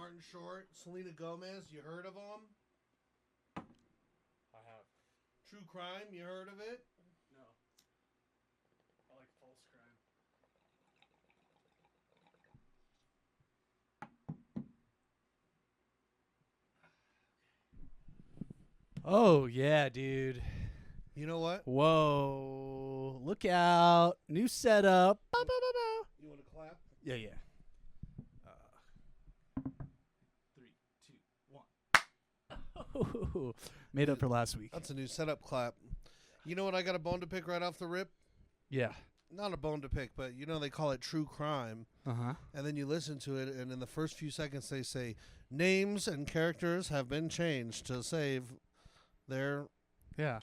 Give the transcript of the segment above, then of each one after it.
Martin Short, Selena Gomez. You heard of them? I have. True Crime. You heard of it? No. I like false crime. Oh, yeah, dude. You know what? Whoa. Look out. New setup. Bow, bow, bow, bow. You want to clap? Yeah, yeah. 3, 2, 1. Made up for last week. That's a new setup clap. You know what? I got a bone to pick right off the rip. Yeah. Not a bone to pick, but you know they call it true crime. Uh-huh. And then you listen to it, and in the first few seconds they say, names and characters have been changed to save their Yeah.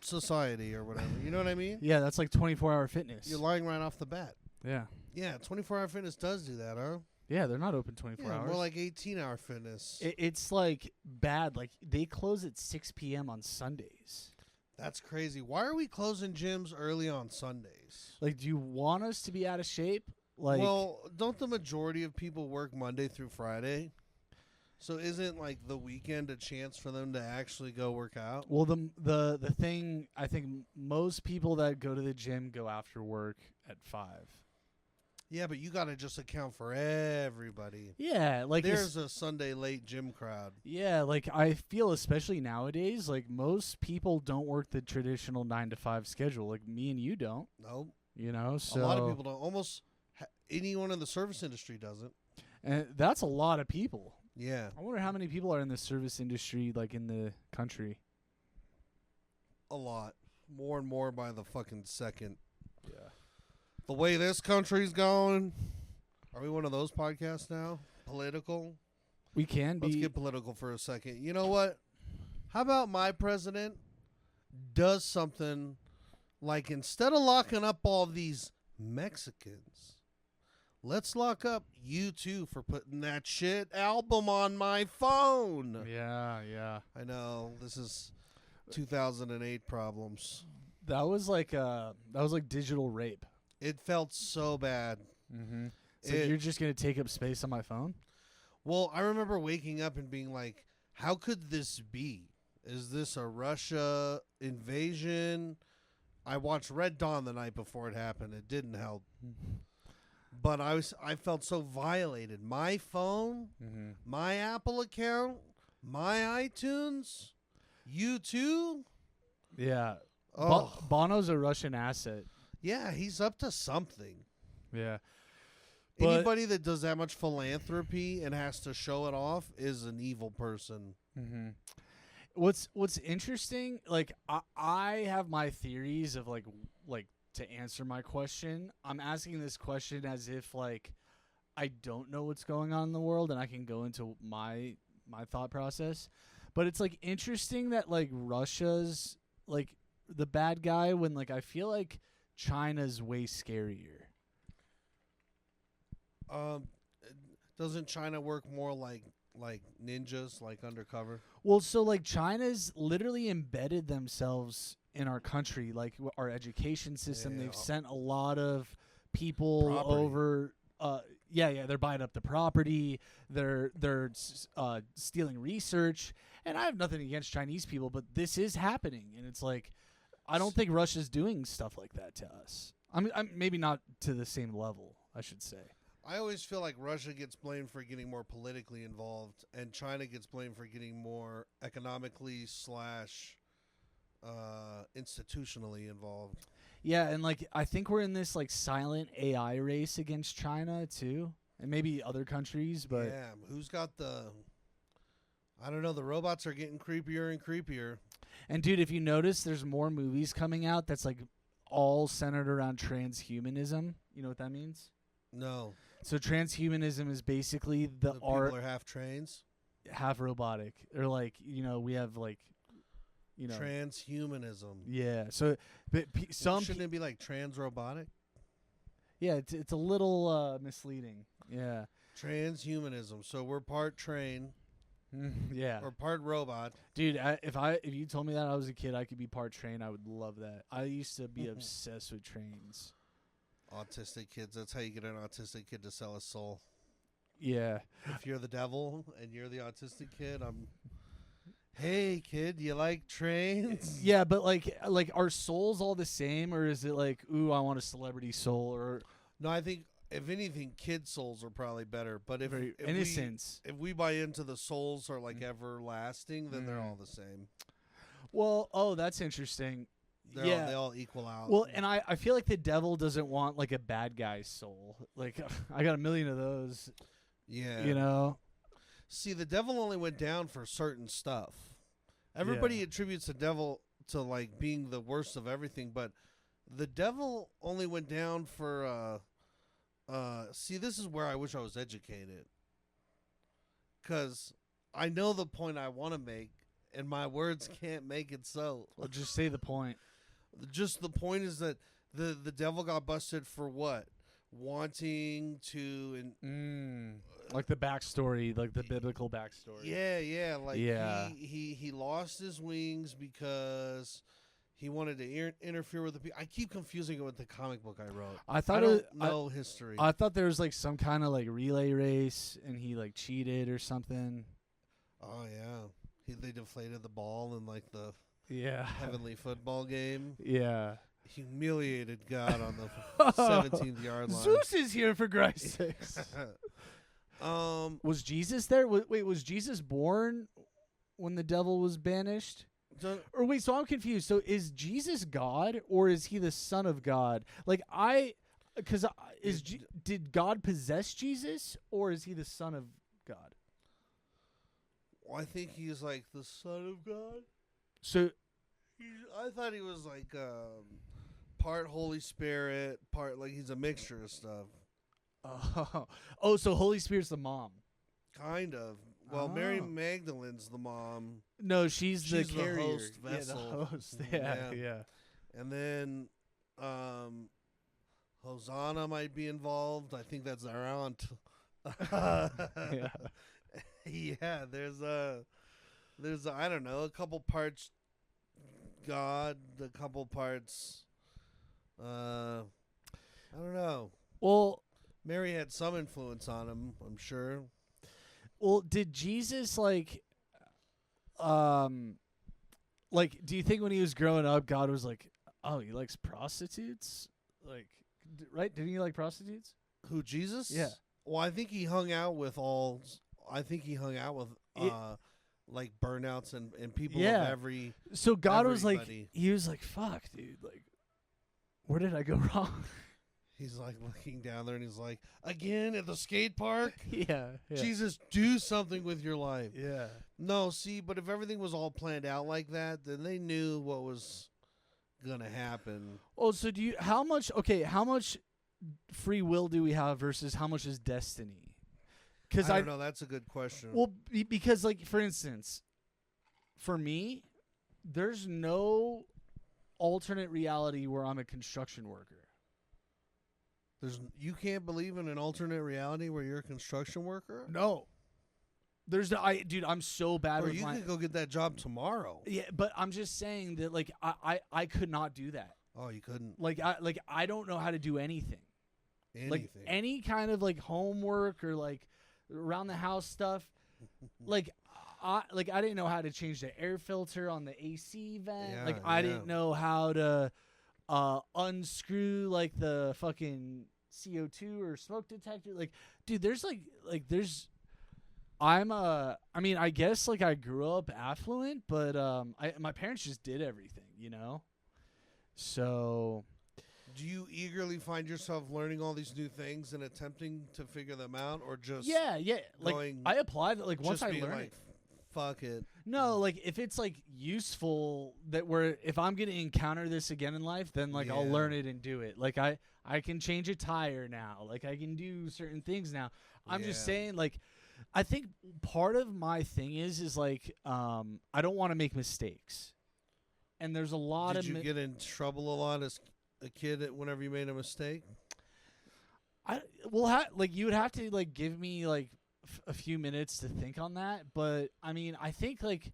society or whatever. You know what I mean? Yeah, that's like 24-hour fitness. You're lying right off the bat. Yeah. Yeah, 24-hour fitness does do that, huh? Yeah, they're not open 24 Yeah, hours. more like 18-hour fitness. It's like bad. Like they close at 6 p.m. on Sundays. That's crazy. Why are we closing gyms early on Sundays? Like, do you want us to be out of shape? Like, Well, don't the majority of people work Monday through Friday? So isn't like the weekend a chance for them to actually go work out? well, the thing, I think most people that go to the gym go after work at 5. Yeah, but you got to just account for everybody. Yeah, like There's a Sunday late gym crowd. yeah, like I feel especially nowadays, like most people don't work the traditional 9 to 5 schedule. Like me and you don't, No, you know. So a lot of people don't. Almost anyone in the service industry doesn't. and that's a lot of people. Yeah, I wonder how many people are in the service industry, like in the country. a lot. More and more by the fucking second. Yeah. The way this country's going. Are we one of those podcasts now? Political? We can Let's be. get political for a second. You know what? How about my president does something like instead of locking up all these Mexicans, let's lock up you two for putting that shit album on my phone. Yeah, yeah. I know this is 2008 problems. That was like digital rape. It felt so bad. Mm-hmm. It's like It- you're just gonna take up space on my phone. Well, I remember waking up and being like, how could this be? Is this a Russia invasion? I watched Red Dawn the night before it happened. It didn't help. But I felt so violated. My phone, Mm-hmm. my Apple account, my iTunes, you too? Yeah. Oh, Bono's a Russian asset. yeah, he's up to something. Yeah. But Anybody that does that much philanthropy and has to show it off is an evil person. mm-hmm. What's interesting, like I have my theories of like to answer my question. I'm asking this question as if like I don't know what's going on in the world and I can go into my thought process. But it's like interesting that like Russia's like the bad guy when like I feel like China's way scarier. Doesn't China work more like ninjas, like undercover? Well, so like China's literally embedded themselves in our country, like our education system. Yeah. They've sent a lot of people Property. over. Yeah, they're buying up the property. They're stealing research, and I have nothing against Chinese people, but this is happening, and it's like I don't think Russia's doing stuff like that to us. I'm maybe not to the same level, I should say. I always feel like Russia gets blamed for getting more politically involved, and China gets blamed for getting more economically / institutionally involved. Yeah, and like I think we're in this like silent AI race against China too, and maybe other countries, but yeah, who's got the? I don't know. The robots are getting creepier and creepier. and dude, if you notice, there's more movies coming out that's like all centered around transhumanism. You know what that means? No, So transhumanism is basically the the art people are half trains. half robotic, or like we have like Transhumanism. yeah. So but Shouldn't it be like trans robotic? yeah, it's a little misleading. Yeah. Transhumanism. So we're part train Yeah. or part robot. Dude, if you told me that I was a kid, I could be part train. I would love that. I used to be obsessed with trains. Autistic kids. That's how you get an autistic kid to sell a soul. Yeah. If you're the devil and you're the autistic kid, hey kid, you like trains? Yeah, but like are souls all the same, or is it like, ooh, I want a celebrity soul, or No, I think if anything, kid souls are probably better. But if innocence? if we buy into the souls are like everlasting, then they're all the same. Well, that's interesting. They all equal out. Well, and I feel like the devil doesn't want like a bad guy's soul. Like I got a million of those. Yeah. You know? See, the devil only went down for certain stuff. Everybody attributes the devil to like being the worst of everything, but the devil only went down for see, this is where I wish I was educated. 'Cause I know the point I want to make and my words can't make it so. Well, just say the point. Just the point is that the devil got busted for what? Wanting to like the backstory, like the biblical backstory. Yeah. Like yeah. He lost his wings because he wanted to interfere with the people. I keep confusing it with the comic book I wrote. I thought I don't know history. I thought there was like some kind of like relay race and he like cheated or something. Oh yeah. They deflated the ball in like the Yeah. heavenly football game. Yeah. Humiliated God on the 17th yard line. Zeus is here for Christ's sakes. Was Jesus there? Wait, was Jesus born when the devil was banished? Or wait, so I'm confused. So is Jesus God or is he the Son of God? Like did God possess Jesus or is he the Son of God? Well, I think he's like the Son of God. So I thought he was like part Holy Spirit, part like he's a mixture of stuff. So Holy Spirit's the mom. Kind of. Well, Mary Magdalene's the mom. No, she's the carrier. Host vessel. Yeah, the host. Yeah. And then Hosanna might be involved. I think that's our aunt. Yeah. Yeah, there's I don't know, a couple parts God, a couple parts I don't know. Well, Mary had some influence on him, I'm sure. Well, did Jesus like do you think when he was growing up God was like, "Oh, he likes prostitutes?" Like right? Didn't he like prostitutes? Who, Jesus? Yeah. Well, I think he hung out with like burnouts and people of every. So God everybody. was like, he was like, "Fuck, dude, like, where did I go wrong?" He's like looking down there and he's like, "Again at the skate park?" Yeah. Jesus, do something with your life. Yeah. No, see, but if everything was all planned out like that, then they knew what was gonna happen. Oh, so how much free will do we have versus how much is destiny? Because I don't know. That's a good question. Well, because like for instance, for me, there's no alternate reality where I'm a construction worker. You can't believe in an alternate reality where you're a construction worker? No. There's no, dude, I'm so bad Or with you could go get that job tomorrow. Yeah, but I'm just saying that like I could not do that. Oh, you couldn't. Like I don't know how to do anything. Anything. Like any kind of like homework or like around the house stuff. like I didn't know how to change the air filter on the AC vent. Yeah, I didn't know how to unscrew like the fucking CO2 or smoke detector. Like, dude, I mean, I guess like I grew up affluent, but my parents just did everything, you know? So do you eagerly find yourself learning all these new things and attempting to figure them out, or just yeah, like I applied like once I learned like, fuck it. No, like if it's like useful if I'm gonna encounter this again in life, then like I'll learn it and do it. Like I can change a tire now. Like I can do certain things now. I'm just saying, like, I think part of my thing is like I don't want to make mistakes, and there's a lot Did you get in trouble a lot as a kid whenever you made a mistake? Like you would have to like give me like a few minutes to think on that, but I mean, I think like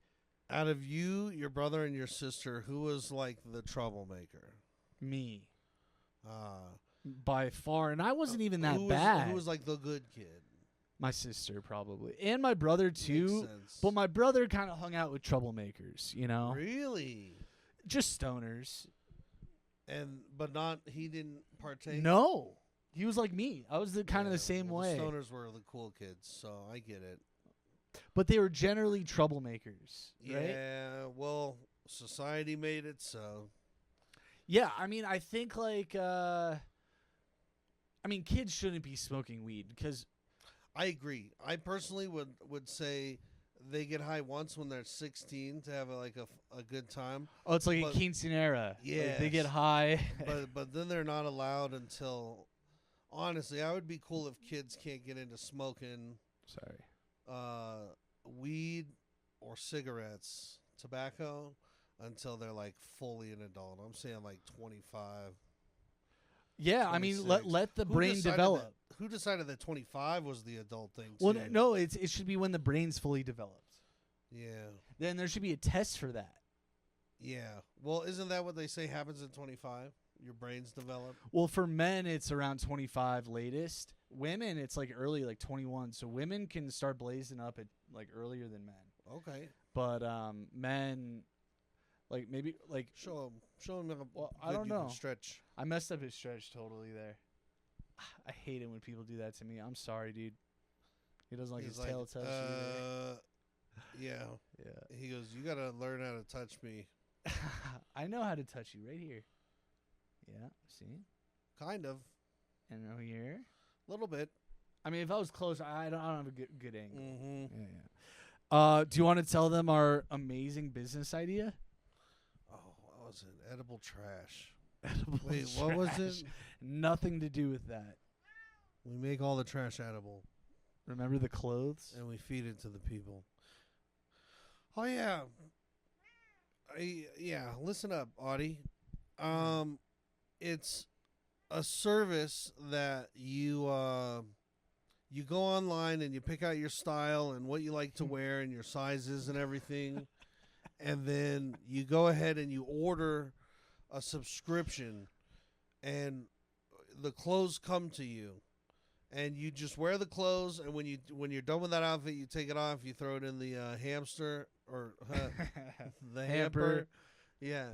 out of you, your brother, and your sister, who was like the troublemaker? Me, by far, and I wasn't even that who bad. Who was like the good kid? My sister probably, and my brother too. Makes sense. But my brother kind of hung out with troublemakers, you know, Really? just stoners. But not, he didn't partake? No, he was like me. I was the kind of the same well, way. The stoners were the cool kids, so I get it. But they were generally troublemakers, right? Yeah, well, society made it so. Yeah, I mean, I think like, kids shouldn't be smoking weed because I agree. I personally would say they get high once when they're 16 to have a good time. oh, it's like a quinceanera. Yeah, like they get high. but then they're not allowed until. Honestly, I would be cool if kids can't get into smoking. Sorry. Weed or cigarettes, tobacco, until they're like fully an adult. I'm saying like 25. Yeah, I mean, let the brain develop. Who decided that 25 was the adult thing? Well, no, it should be when the brain's fully developed. Yeah. Then there should be a test for that. Yeah. Well, isn't that what they say happens at 25? Your brain's developed? Well, for men, it's around 25 latest. Women, it's like early, like 21. So women can start blazing up at like earlier than men. Okay. But men, like maybe like show him. Well, I don't know. Stretch. I messed up his stretch totally there. I hate it when people do that to me. I'm sorry, dude. He doesn't like his tail touched either. Yeah. Yeah. He goes, you got to learn how to touch me. I know how to touch you right here. Yeah, see? Kind of. And over here. A little bit. I mean, if I was close, I don't have a good angle. Mm-hmm. Yeah. Do you want to tell them our amazing business idea? Oh, what was it? Edible trash. Wait, what was it? Nothing to do with that. We make all the trash edible. Remember the clothes? And we feed it to the people. Oh, yeah. Listen up, Audie. It's a service that you go online and you pick out your style and what you like to wear and your sizes and everything. And then you go ahead and you order a subscription and the clothes come to you. And you just wear the clothes, and when you're done with that outfit, you take it off. You throw it in the hamster or the hamper. Yeah,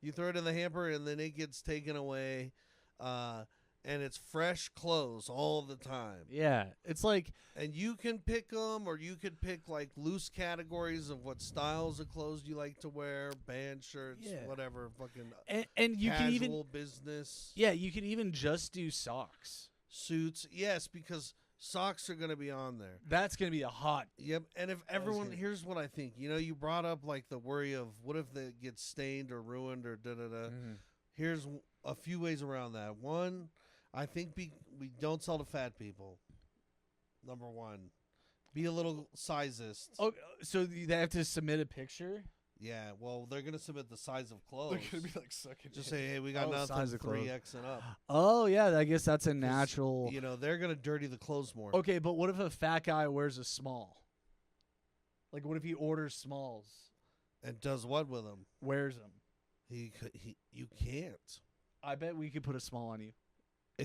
you throw it in the hamper, and then it gets taken away. And it's fresh clothes all the time. Yeah, it's like, and you can pick them, or you could pick like loose categories of what styles of clothes you like to wear, band shirts, whatever, fucking and you casual can even business. Yeah, you can even just do socks. Suits, yes, because socks are going to be on there. That's going to be a hot. Yep, and if everyone, here's what I think. You know, you brought up like the worry of what if they get stained or ruined or da-da-da. Mm-hmm. Here's a few ways around that. One, I think we don't sell to fat people. Number one. Be a little sizist. Oh, so they have to submit a picture? Yeah, well, they're going to submit the size of clothes. They're going to be like sucking. Just say, hey, we got nothing 3X and up. Oh, yeah, I guess that's a natural. You know, they're going to dirty the clothes more. Okay, but what if a fat guy wears a small? Like, what if he orders smalls? And does what with them? Wears them. You can't. I bet we could put a small on you.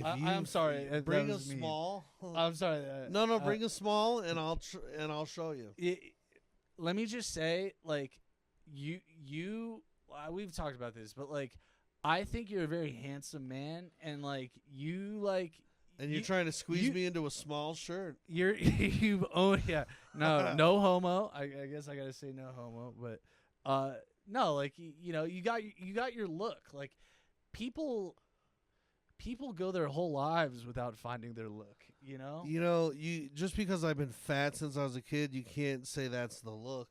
I'm sorry. Bring a small. I'm sorry. No, bring a small, and I'll show you. Let me just say, like, we've talked about this, but like, I think you're a very handsome man, and like, and you're trying to squeeze me into a small shirt. No homo. I guess I gotta say no homo, but no, like you got your look. Like people go their whole lives without finding their look. You just because I've been fat since I was a kid, you can't say that's the look.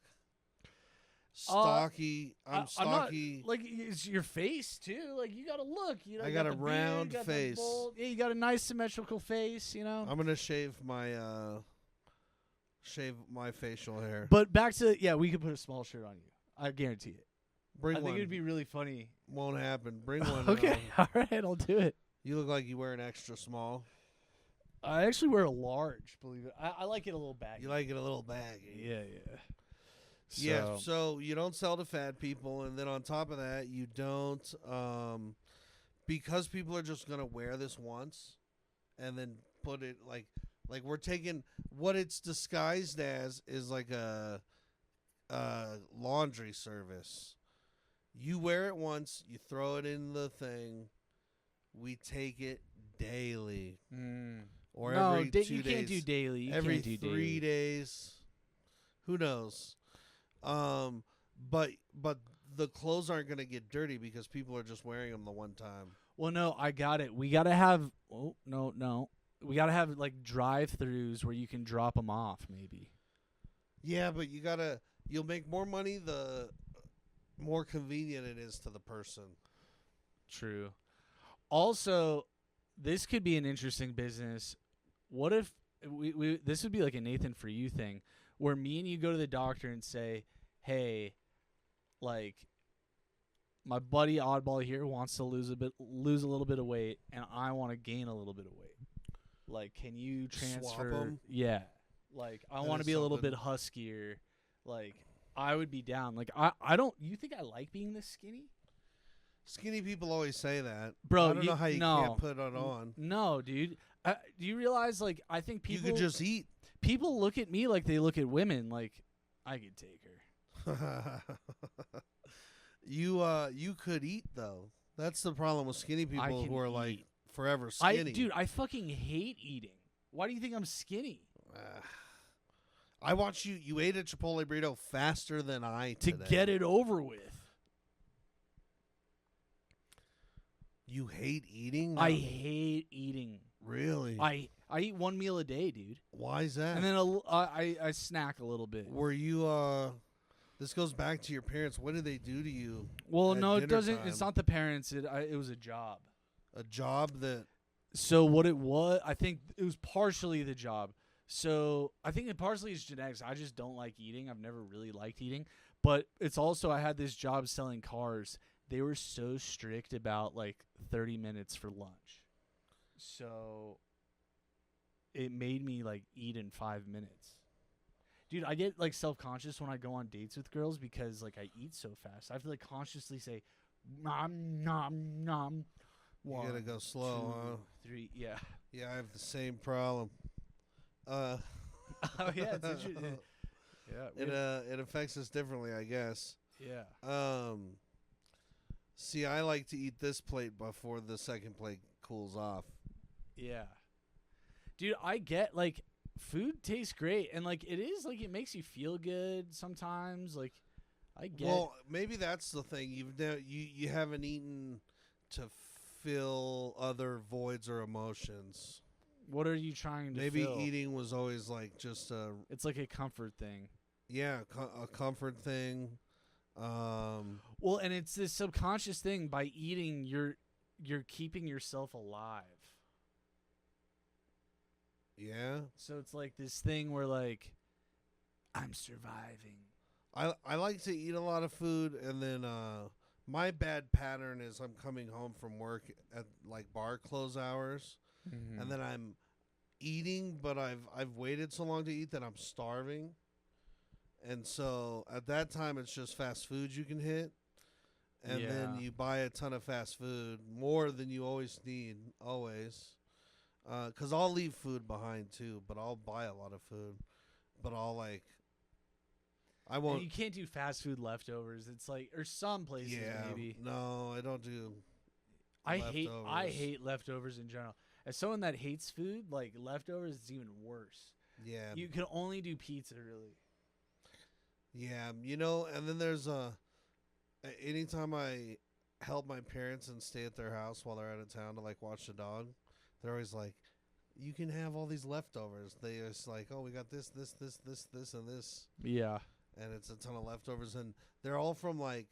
Stocky, I'm stocky. I'm not, like, it's your face too. Like, you got to look. I got a round face. Yeah, you got a nice symmetrical face. I'm gonna shave my facial hair. But back to we could put a small shirt on you. I guarantee it. Bring one. I think it'd be really funny. Won't happen. Bring one. Okay, all right, I'll do it. You look like you wear an extra small. I actually wear a large. Believe it. I like it a little baggy. You like it a little baggy. Yeah. Yeah, so you don't sell to fat people, and then on top of that, you don't, because people are just going to wear this once and then put it, like, Like we're taking what it's disguised as is like a laundry service. You wear it once, you throw it in the thing. We take it daily, or No, every 2 you days. can't do daily. You every can't do 3 daily. days. Who knows? But the clothes aren't gonna get dirty because people are just wearing them the one time. Well, no, I got it. We gotta have. Oh no. We gotta have like drive-throughs where you can drop them off. Maybe. Yeah, but you'll make more money the more convenient it is to the person. True. Also, this could be an interesting business. What if we this would be like a Nathan for you thing, where me and you go to the doctor and say, "Hey, like my buddy Oddball here wants to lose a little bit of weight, and I want to gain a little bit of weight. Like, can you transfer? Swap 'em? Yeah. Like, I That want to is be a little something. bit huskier. Like, I would be down. Like, I don't. You think I like being this skinny, Skinny people always say that. bro? I don't know how you no. can't put it on. No, dude. Do you realize? Like, I think You people could just eat. people look at me like they look at women. Like, I could take her. You could eat though. That's the problem with skinny people can who are like eat. forever skinny. I fucking hate eating. Why do you think I'm skinny? I watched you. You ate a Chipotle burrito faster than I To today. get it over with. You hate eating? I hate eating. Really? I eat one meal a day, dude, Why is that? and then I snack a little bit. Were you This goes back to your parents. What did they do to you? Well, at no, it dinner doesn't. It's time? not the parents. It was a job. A job that So what it was, I think it was partially the job. So I think it partially is genetics. I just don't like eating. I've never really liked eating. But it's also I had this job selling cars. They were so strict about like 30 minutes for lunch. So it made me like eat in 5 minutes. Dude, I get like self-conscious when I go on dates with girls because like I eat so fast. I have to like consciously say nom nom nom. you gotta go slow, huh? 2, 3, yeah. Yeah, I have the same problem. Oh yeah, it's interesting. Yeah, It affects us differently, I guess. yeah. See, I like to eat this plate before the second plate cools off. Yeah. Dude, I get like food tastes great and like it is like it makes you feel good sometimes. Like I get Well, maybe that's the thing. You haven't eaten to fill other voids or emotions. what are you trying to Maybe fill? eating was always like just It's like a comfort thing. a comfort thing. Well, and it's this subconscious thing by eating you're keeping yourself alive. Yeah. So it's like this thing where like I'm surviving. I like to eat a lot of food, and then my bad pattern is I'm coming home from work at like bar close hours, and then I'm eating, but I've waited so long to eat that I'm starving, and so at that time it's just fast food you can hit, and then Yeah. you buy a ton of fast food, more than you always need, always, because I'll leave food behind too, but I'll buy a lot of food, but I'll like. I And won't. you can't do fast food leftovers. It's like or some places Yeah, maybe. no, I don't do. I leftovers. hate leftovers in general. As someone that hates food, like leftovers is even worse. Yeah, You can only do pizza really. yeah, and then there's anytime I help my parents and stay at their house while they're out of town to like watch the dog, they're always like, "You can have all these leftovers." They just like, "Oh, we got this, and this," Yeah. and it's a ton of leftovers, and they're all from like.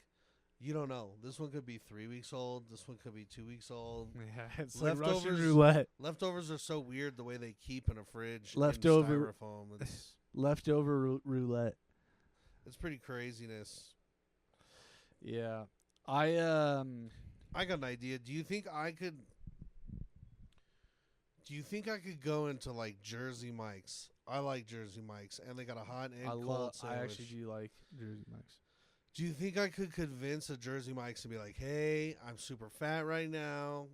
You don't know. This one could be 3 weeks old. This one could be 2 weeks old. Yeah, it's like Leftovers- Russian roulette. Leftovers are so weird the way they keep in a fridge. Leftover- in styrofoam. Leftover roulette. It's pretty craziness. Yeah. I I got an idea. Do you think I could go into like Jersey Mike's? I like Jersey Mike's, and they got a hot and cold I sandwich. actually do like Jersey Mike's. Do you think I could convince a Jersey Mike's to be like, "Hey, I'm super fat right now.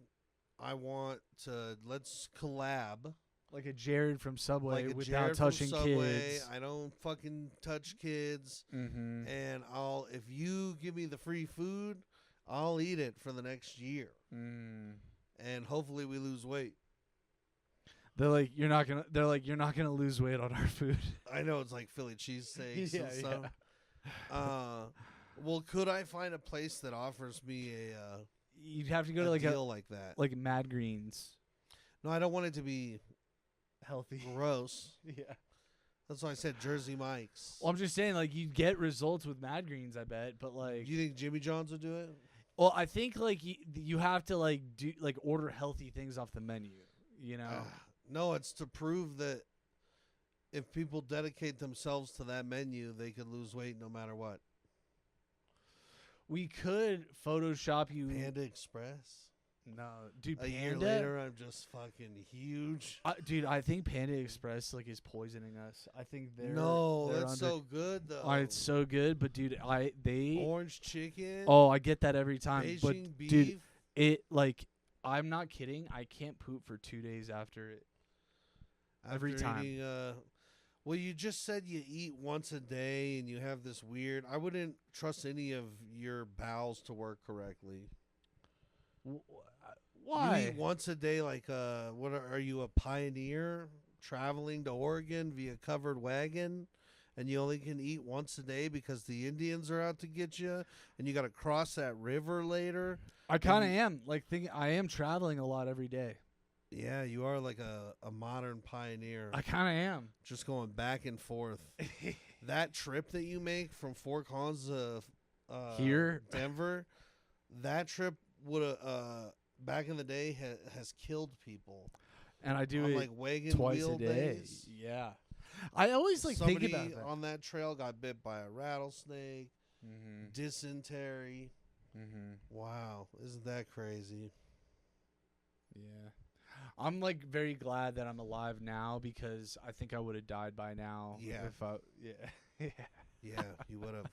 I want to let's collab. Like a Jared from Subway Like a without Jared touching from Subway. kids. I don't fucking touch kids. Mm-hmm. And if you give me the free food, I'll eat it for the next year. And hopefully we lose weight. They're like, you're not gonna lose weight on our food. I know it's like Philly cheesesteaks Yeah, and stuff. Well, could I find a place that offers me You'd have to go a to like deal like that? like Mad Greens. No, I don't want it to be Healthy. gross. Yeah. That's why I said Jersey Mike's. Well, I'm just saying, like, you get results with Mad Greens, I bet, but like, Do you think Jimmy John's would do it? well, I think like you have to like order healthy things off the menu. You know. No, it's to prove that if people dedicate themselves to that menu, they could lose weight no matter what. We could Photoshop you. Panda Express. No, dude. A year Panda. later, I'm just fucking huge. Dude, I think Panda Express like is poisoning us. I think they're That's under, so good though. It's so good, but dude, they orange chicken. Oh, I get that every time. Beijing But beef. dude, it like I'm not kidding. I can't poop for 2 days after it. Every After time. Eating, well, you just said you eat once a day, and you have this weird. I wouldn't trust any of your bowels to work correctly. Why? You eat once a day, like what are you, a pioneer traveling to Oregon via covered wagon, and you only can eat once a day because the Indians are out to get you, and you got to cross that river later. I kind of am I am traveling a lot every day. Yeah, you are like a modern pioneer. I kind of am. Just going back and forth. That trip that you make from Fort Collins to Here? Denver, that trip would have back in the day has killed people. And I do on it like wagon twice wheel a day. days. Yeah. I always like Somebody think about that. on that trail got bit by a rattlesnake, Mm-hmm. dysentery. Mm-hmm. Wow, isn't that crazy? Yeah. I'm like very glad that I'm alive now because I think I would have died by now. Yeah. Yeah. Yeah, you would have.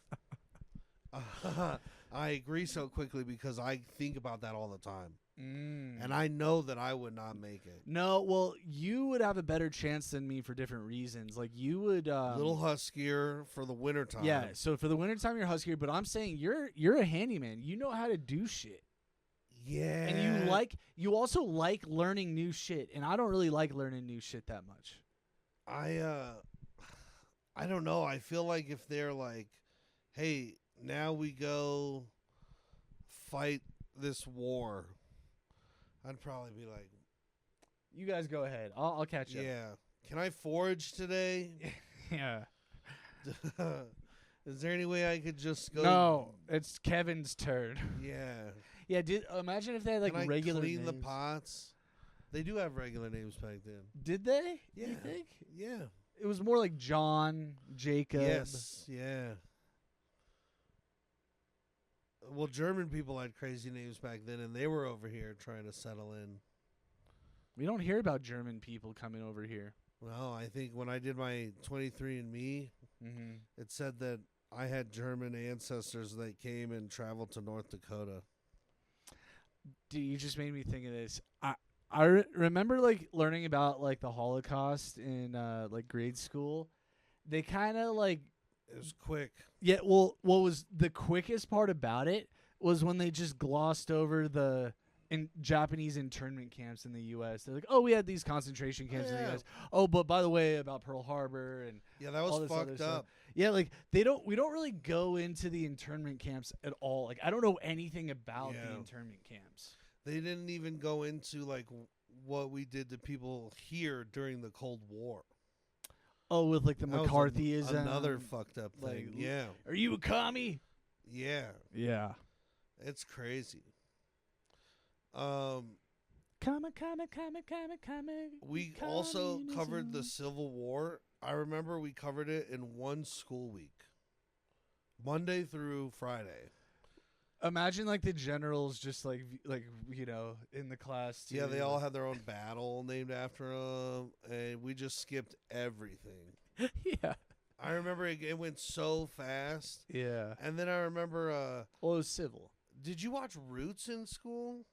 I agree so quickly because I think about that all the time. And I know that I would not make it. No, well, you would have a better chance than me for different reasons. Like you would A little huskier for the wintertime. Yeah, so for the wintertime you're huskier, but I'm saying you're a handyman. You know how to do shit. Yeah. And you also like learning new shit, and I don't really like learning new shit that much. I don't know. I feel like if they're like, hey, now we go fight this war, I'd probably be like, You guys go ahead. I'll catch you. yeah. Can I forage today? Yeah. Is there any way I could just go? No, it's Kevin's turn. Yeah. Yeah, imagine if they had like Can I regular clean the names. pots? They do have regular names back then. Did they? Yeah. You think? Yeah. It was more like John, Jacob. Yes. Yeah. Well, German people had crazy names back then, and they were over here trying to settle in. We don't hear about German people coming over here. Well, I think when I did my 23andMe, it said that I had German ancestors that came and traveled to North Dakota. Dude, you just made me think of this. I remember like learning about like the Holocaust in like grade school. They kind of like It was quick. Yeah, well, what was the quickest part about it was when they just glossed over the Japanese internment camps in the U.S. They're like, oh, we had these concentration camps in the U.S. Oh, but by the way, about Pearl Harbor and Yeah, that all was this other fucked stuff. up. Yeah, like we don't really go into the internment camps at all. Like I don't know anything about the internment camps. They didn't even go into like what we did to people here during the Cold War. Oh, with like the That was McCarthyism. Another fucked up thing. like, Yeah. Are you a commie? Yeah. Yeah. It's crazy. Commie. We also covered the Civil War. I remember we covered it in one school week. Monday through Friday. Imagine like the generals just like you know in the class too. Yeah, they all had their own battle named after them, and we just skipped everything. Yeah. I remember it went so fast. Yeah. And then I remember, Well, it was civil. did you watch Roots in school?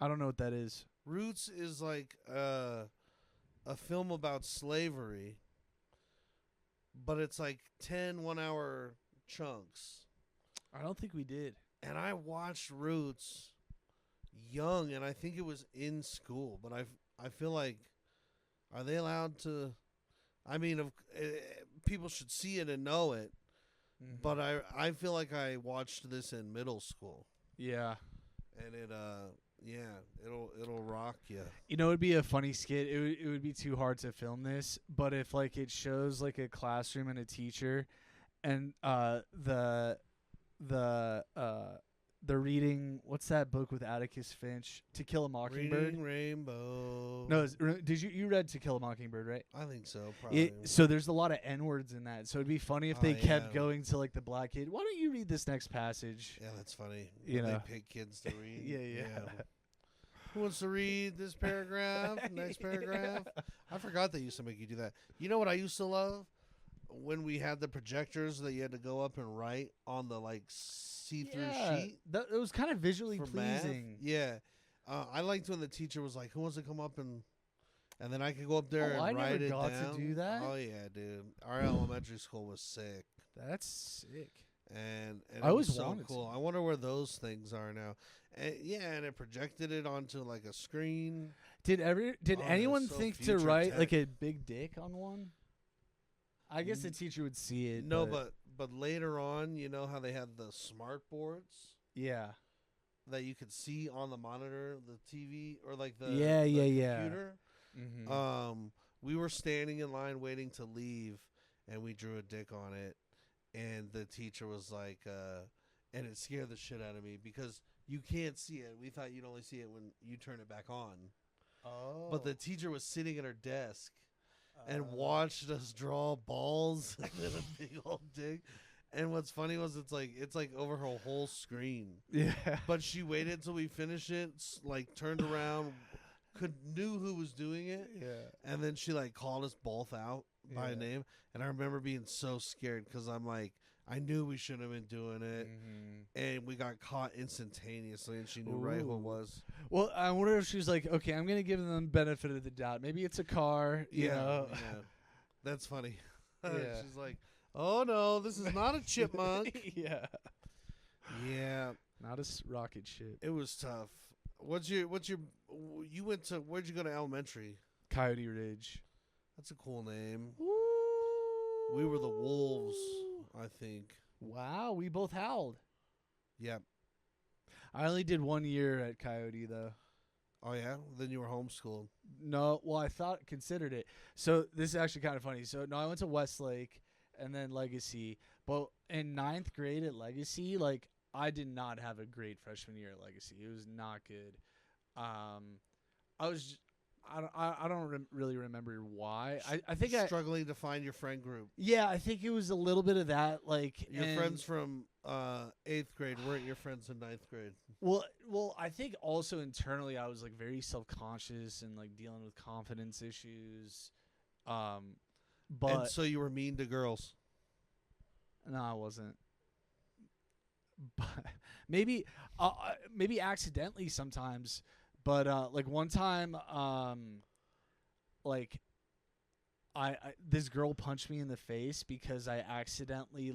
I don't know what that is. Roots is like a film about slavery, but it's like 10 1-hour chunks. I don't think we did. And I watched Roots young, and I think it was in school. But I feel like, are they allowed to? I mean, people should see it and know it. Mm-hmm. But I feel like I watched this in middle school. Yeah. And it'll rock you. You know, it'd be a funny skit. It would be too hard to film this, but if like it shows like a classroom and a teacher, and they're reading, what's that book with Atticus Finch, To Kill a Mockingbird? Reading Rainbow. No, did you read To Kill a Mockingbird, right? I think so. Probably. So there's a lot of N-words in that. So it'd be funny if they kept yeah. going to like the black kid. Why don't you read this next passage? Yeah, that's funny. You know. They pick kids to read. Yeah. Who wants to read this paragraph? Next paragraph? I forgot they used to make you do that. You know what I used to love? When we had the projectors that you had to go up and write on the like see-through sheet. It was kind of visually for pleasing. Math. Yeah. I liked when the teacher was like, who wants to come up and then I could go up there and I write never it got down. to do that. Oh yeah, dude. Our elementary school was sick. That's sick. And I it always was so wanted cool. to. I wonder where those things are now. And it projected it onto like a screen. Did that's anyone so think to future write tech. like a big dick on one? I guess the teacher would see it. No, but later on, you know how they had the smart boards yeah, that you could see on the monitor, the TV, or like the Yeah. computer. Mm-hmm. We were standing in line waiting to leave, and we drew a dick on it, and the teacher was like, and it scared the shit out of me because you can't see it. We thought you'd only see it when you turn it back on. Oh, But the teacher was sitting at her desk and watched us draw balls and then a big old dick. And what's funny was it's like over her whole screen. yeah. But she waited till we finished it, like turned around, knew who was doing it, Yeah. and then she like called us both out by Yeah. name. And I remember being so scared because I'm like, I knew we shouldn't have been doing it, and we got caught instantaneously, and she knew right who it Ooh. was. Well, I wonder if she was like, okay, I'm gonna give them the benefit of the doubt. Maybe it's a car. You know. Yeah, that's funny. Yeah. She's like, "Oh no, this is not a chipmunk." Yeah. Yeah, Not a rocket ship. it was tough. You went to, where'd you go to elementary? Coyote Ridge. That's a cool name. We were the Wolves, I think. Wow, we both howled. Yep. I only did 1 year at Coyote though. Oh yeah, then you were homeschooled. No, well, I considered it. So this is actually kind of funny. So no, I went to Westlake and then Legacy. But in 9th grade at Legacy, like I did not have a great freshman year at Legacy. It was not good. I don't really remember why. I think struggling to find your friend group. Yeah, I think it was a little bit of that. Like Your friends from 8th grade weren't your friends in 9th grade. Well, I think also internally I was like very self-conscious and like dealing with confidence issues. But And so you were mean to girls. no, I wasn't. But maybe accidentally sometimes. But like one time, like I this girl punched me in the face because I accidentally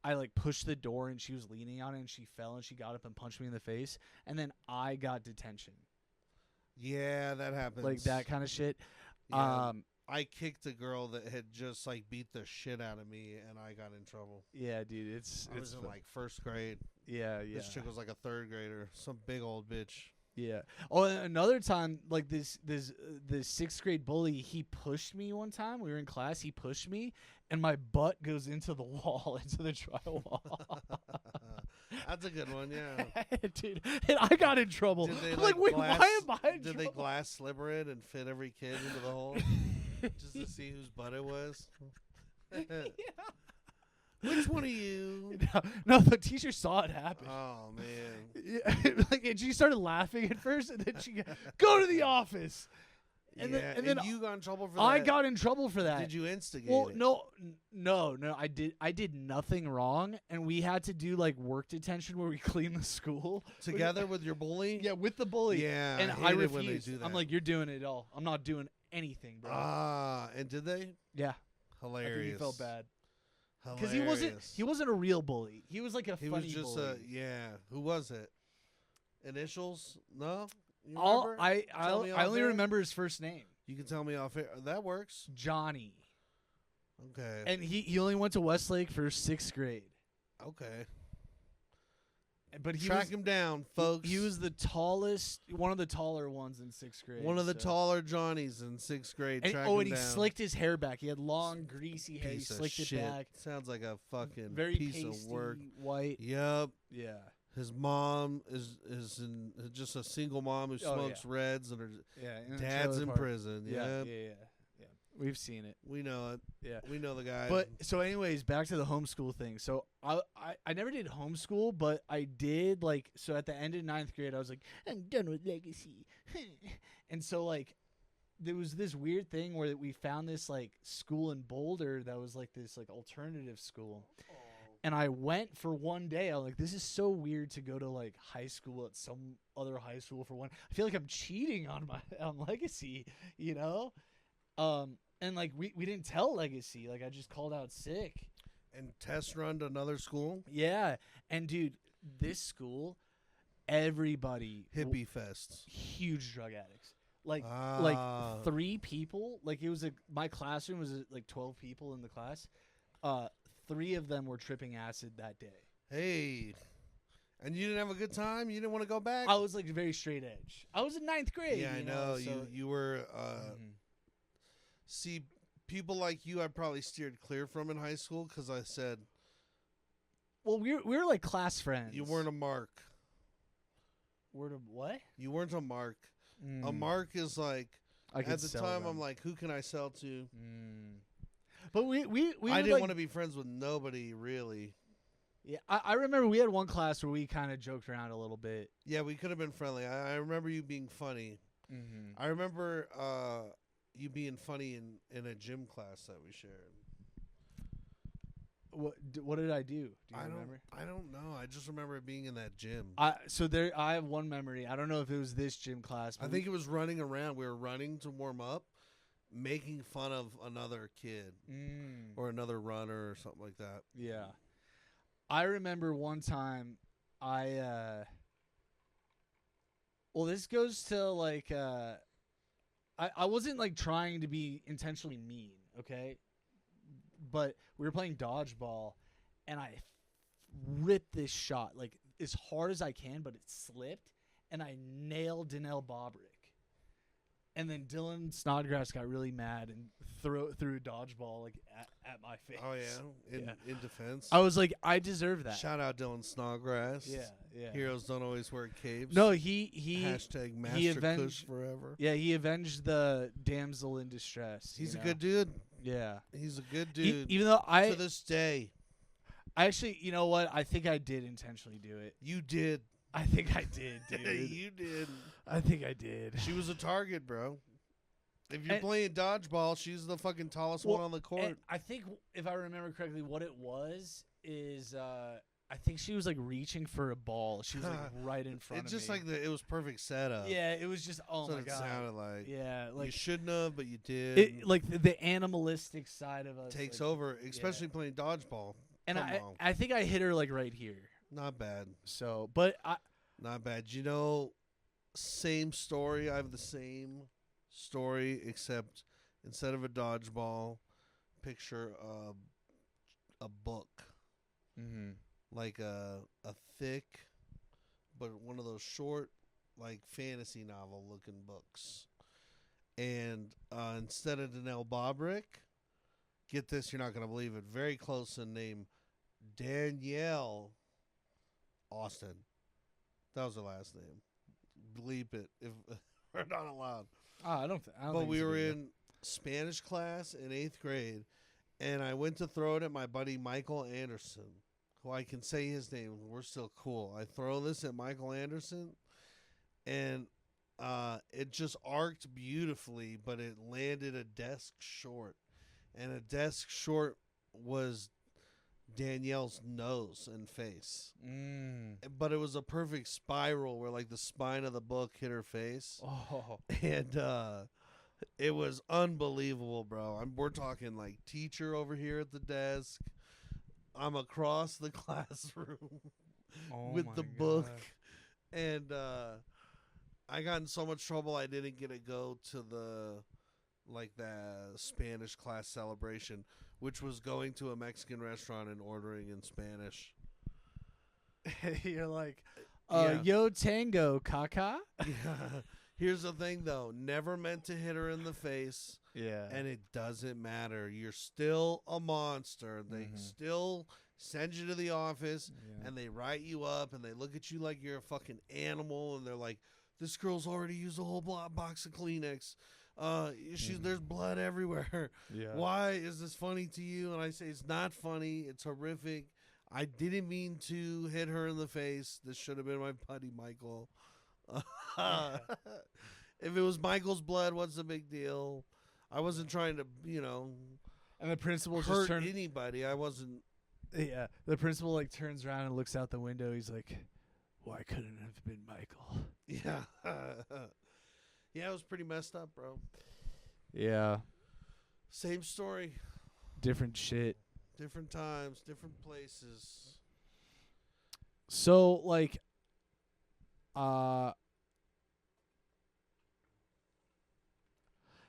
I pushed the door and she was leaning on it and she fell and she got up and punched me in the face and then I got detention. Yeah, that happens. Like that kind of shit. Yeah. I kicked a girl that had just like beat the shit out of me and I got in trouble. Yeah, dude, I was in like 1st grade. yeah. This chick was like a 3rd grader, some big old bitch. Yeah. Oh, and another time, like this 6th grade bully, he pushed me one time. We were in class. He pushed me, and my butt goes into the wall, into the drywall. That's a good one, yeah. Dude, and I got in trouble. Did they, I'm like, wait, glass, why am I in Did they trouble? glass slipper it and fit every kid into the hole just to see whose butt it was? Yeah. Which one of you? No, the teacher saw it happen. Oh man! Yeah, and she started laughing at first, and then she go to the office. And yeah, then you got in trouble for that. I got in trouble for that. Did you instigate Well, it? no. I did nothing wrong, and we had to do like work detention where we clean the school Together with your bully? Yeah, with the bully. Yeah, and I I hate it when they refused. do that. I'm like, you're doing it all. I'm not doing anything, bro. And did they? Yeah, Hilarious. I think he felt bad Hilarious. because he wasn't a real bully. He was like a He funny was just bully. Who was it? Initials? No. You All remember? I Tell me I off only air? remember his first name, You can tell me off air. That works. Johnny, Okay. and he only went to Westlake for 6th grade. Okay. But he Track was, him down, folks. He was the tallest, one of the taller ones in 6th grade. one of the so. taller Johnnies in 6th grade. And, Track and him he down. slicked his hair back. He had long, greasy hair. Piece He of slicked shit. it back. Sounds like a fucking Very piece pasty, of work. white. Yep. Yeah. His mom is just a single mom who smokes Reds, and her Yeah. dad's in prison. Yeah. Yep. Yeah. We've seen it. We know it. Yeah. We know the guy. But so, anyways, back to the homeschool thing. So I never did homeschool, but I did so at the end of 9th grade, I was like, I'm done with legacy, and so there was this weird thing where we found this school in Boulder that was this alternative school. And I went for one day. I was like, this is so weird to go to high school at some other high school for one. I feel like I'm cheating on legacy, you know? And we didn't tell legacy. I just called out sick. And test run to another school. Yeah. And dude, this school, everybody Hippie fests. huge drug addicts. 3 people. It was my classroom was 12 people in the class. 3 of them were tripping acid that day. Hey. And you didn't have a good time? You didn't want to go back? I was very straight edge. I was in 9th grade. Yeah, I know. You were see, people like you I probably steered clear from in high school because I said, well, we were class friends. you weren't a mark. Word of what? You weren't a mark. A mark is at the time I'm like, who can I sell to? But we I didn't want to be friends with nobody really. Yeah, I remember we had one class where we kind of joked around a little bit. Yeah, we could have been friendly. I remember you being funny. I remember you being funny in a gym class that we shared. What did I do? Do you remember? I don't know. I just remember it being in that gym. I have one memory. I don't know if it was this gym class. I think it was running around. We were running to warm up, making fun of another kid or another runner or something like that. Yeah. I remember one time well, this goes to I wasn't trying to be intentionally mean, okay? But we were playing dodgeball, and I ripped this shot as hard as I can, but it slipped, and I nailed Danelle Bobrick. And then Dylan Snodgrass got really mad and threw a dodgeball at my face. Oh yeah, in defense. I was like, I deserve that. Shout out Dylan Snodgrass. Yeah. Heroes don't always wear capes. No, he hashtag Master Kush forever. Yeah, he avenged the damsel in distress. He's a good dude. Yeah, he's a good dude. Even though to this day, I actually, you know what? I think I did intentionally do it. You did. I think I did, dude. You did. I think I did. She was a target, bro. If you're playing dodgeball, she's the fucking tallest one on the court. I think, if I remember correctly, what it was is I think she was reaching for a ball. She was right in front of me. It's just it was perfect setup. Yeah, it was just That's my what god. It sounded like. Yeah, you shouldn't have, but you did. The animalistic side of us takes over, especially playing dodgeball. And I think I hit her right here. Not bad. So, but not bad. You know, same story. I have the same story, except instead of a dodgeball, picture a book, like a thick, but one of those short, fantasy novel looking books. And instead of Danelle Bobrick, get this, you're not gonna believe it. Very close in name, Danielle Austin. That was her last name. Bleep it if we're not allowed. I don't think. But we were in Spanish class in 8th grade, and I went to throw it at my buddy Michael Anderson, who I can say his name. We're still cool. I throw this at Michael Anderson, and it just arced beautifully, but it landed a desk short, and a desk short was Danielle's nose and face. But it was a perfect spiral where the spine of the book hit her face. Oh. And It was unbelievable, bro. We're talking like teacher over here at the desk. I'm across the classroom with the book, and I got in so much trouble I didn't get to go to the Spanish class celebration, which was going to a Mexican restaurant and ordering in Spanish. You're like, Yeah. yo tango, caca? Yeah. Here's the thing, though. Never meant to hit her in the face. Yeah. And it doesn't matter. You're still a monster. They still send you to the office, and they write you up, and they look at you like you're a fucking animal, and they're like, this girl's already used a whole box of Kleenex. There's blood everywhere. Yeah. Why is this funny to you? And I say, it's not funny. It's horrific. I didn't mean to hit her in the face. This should have been my buddy Michael. If it was Michael's blood, what's the big deal? I wasn't trying to, And the principal hurt just anybody. I wasn't. Yeah. The principal like turns around and looks out the window. He's like, why couldn't it have been Michael? Yeah. Yeah, it was pretty messed up, bro. Yeah. Same story. Different shit. Different times, different places. So, like,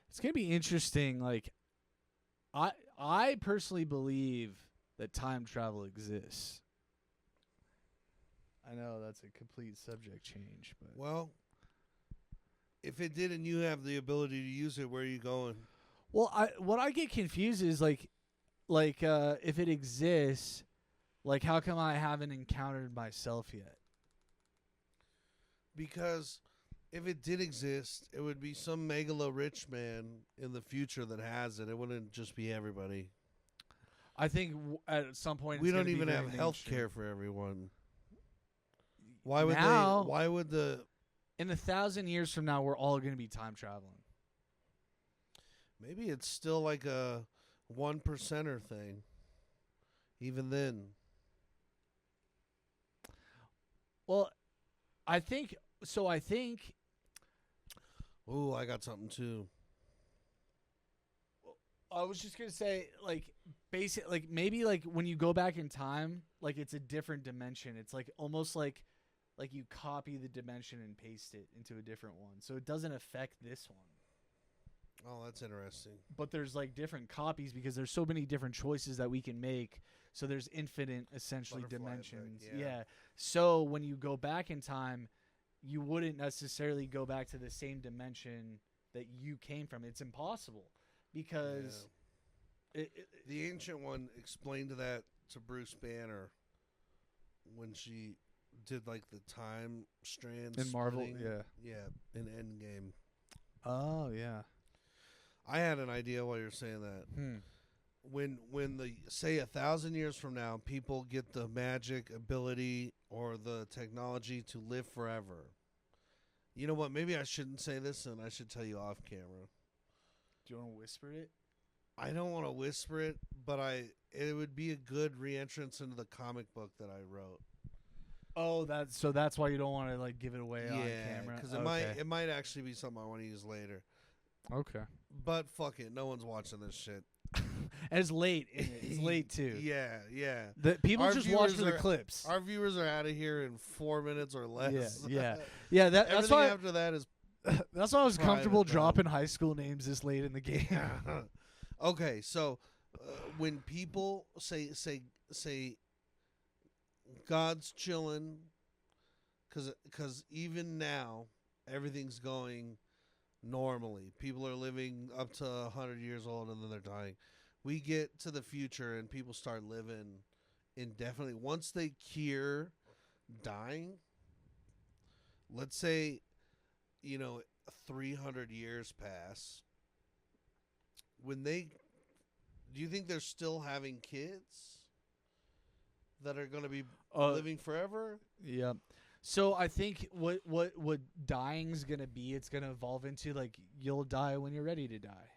it's gonna be interesting. Like, I personally believe that time travel exists. I know that's a complete subject change, but Well, if it did and you have the ability to use it, where are you going? well, what I get confused is like if it exists, like how come I haven't encountered myself yet? Because if it did exist, it would be some megalo rich man in the future that has it. It wouldn't just be everybody. I think at some point We it's don't gonna be even very have health mainstream. care for everyone. Why would Now- they? Why would the? In 1,000 years from now, we're all going to be time traveling. Maybe it's still like a 1%er thing. Even then, Well, I think so. I think ooh, I got something too. I was just gonna say, like, basic, like maybe like when you go back in time, like it's a different dimension. It's like almost like you copy the dimension and paste it into a different one, so it doesn't affect this one. Oh, that's interesting. But there's like different copies because there's so many different choices that we can make. So there's infinite, essentially, Butterfly dimensions. effect, yeah. So when you go back in time, you wouldn't necessarily go back to the same dimension that you came from. It's impossible because The Ancient One explained that to Bruce Banner when she did like the time strands in Marvel, splitting. In Endgame. Oh yeah. I had an idea while you're saying that. When the say 1,000 years from now, people get the magic ability or the technology to live forever. You know what? Maybe I shouldn't say this, and I should tell you off camera. Do you want to whisper it? I don't want to whisper it, but it would be a good reentrance into the comic book that I wrote. Oh, that's why you don't want to like give it away on camera. Because it might actually be something I want to use later. Okay. But fuck it, no one's watching this shit. And it's late. It's late too. Yeah. The people Our just watch viewers for the are- clips. Our viewers are out of here in 4 minutes or less. Yeah. That's Everything why. after that is That's why I was private, comfortable though. dropping high school names this late in the game. Okay, so when people say God's chilling, because even now everything's going normally. People are living up to 100 years old and then they're dying. We get to the future and people start living indefinitely. Once they cure dying, let's say, 300 years pass. Do you think they're still having kids that are going to be living forever? Yeah. So I think what dying's gonna be, it's gonna evolve into like you'll die when you're ready to die.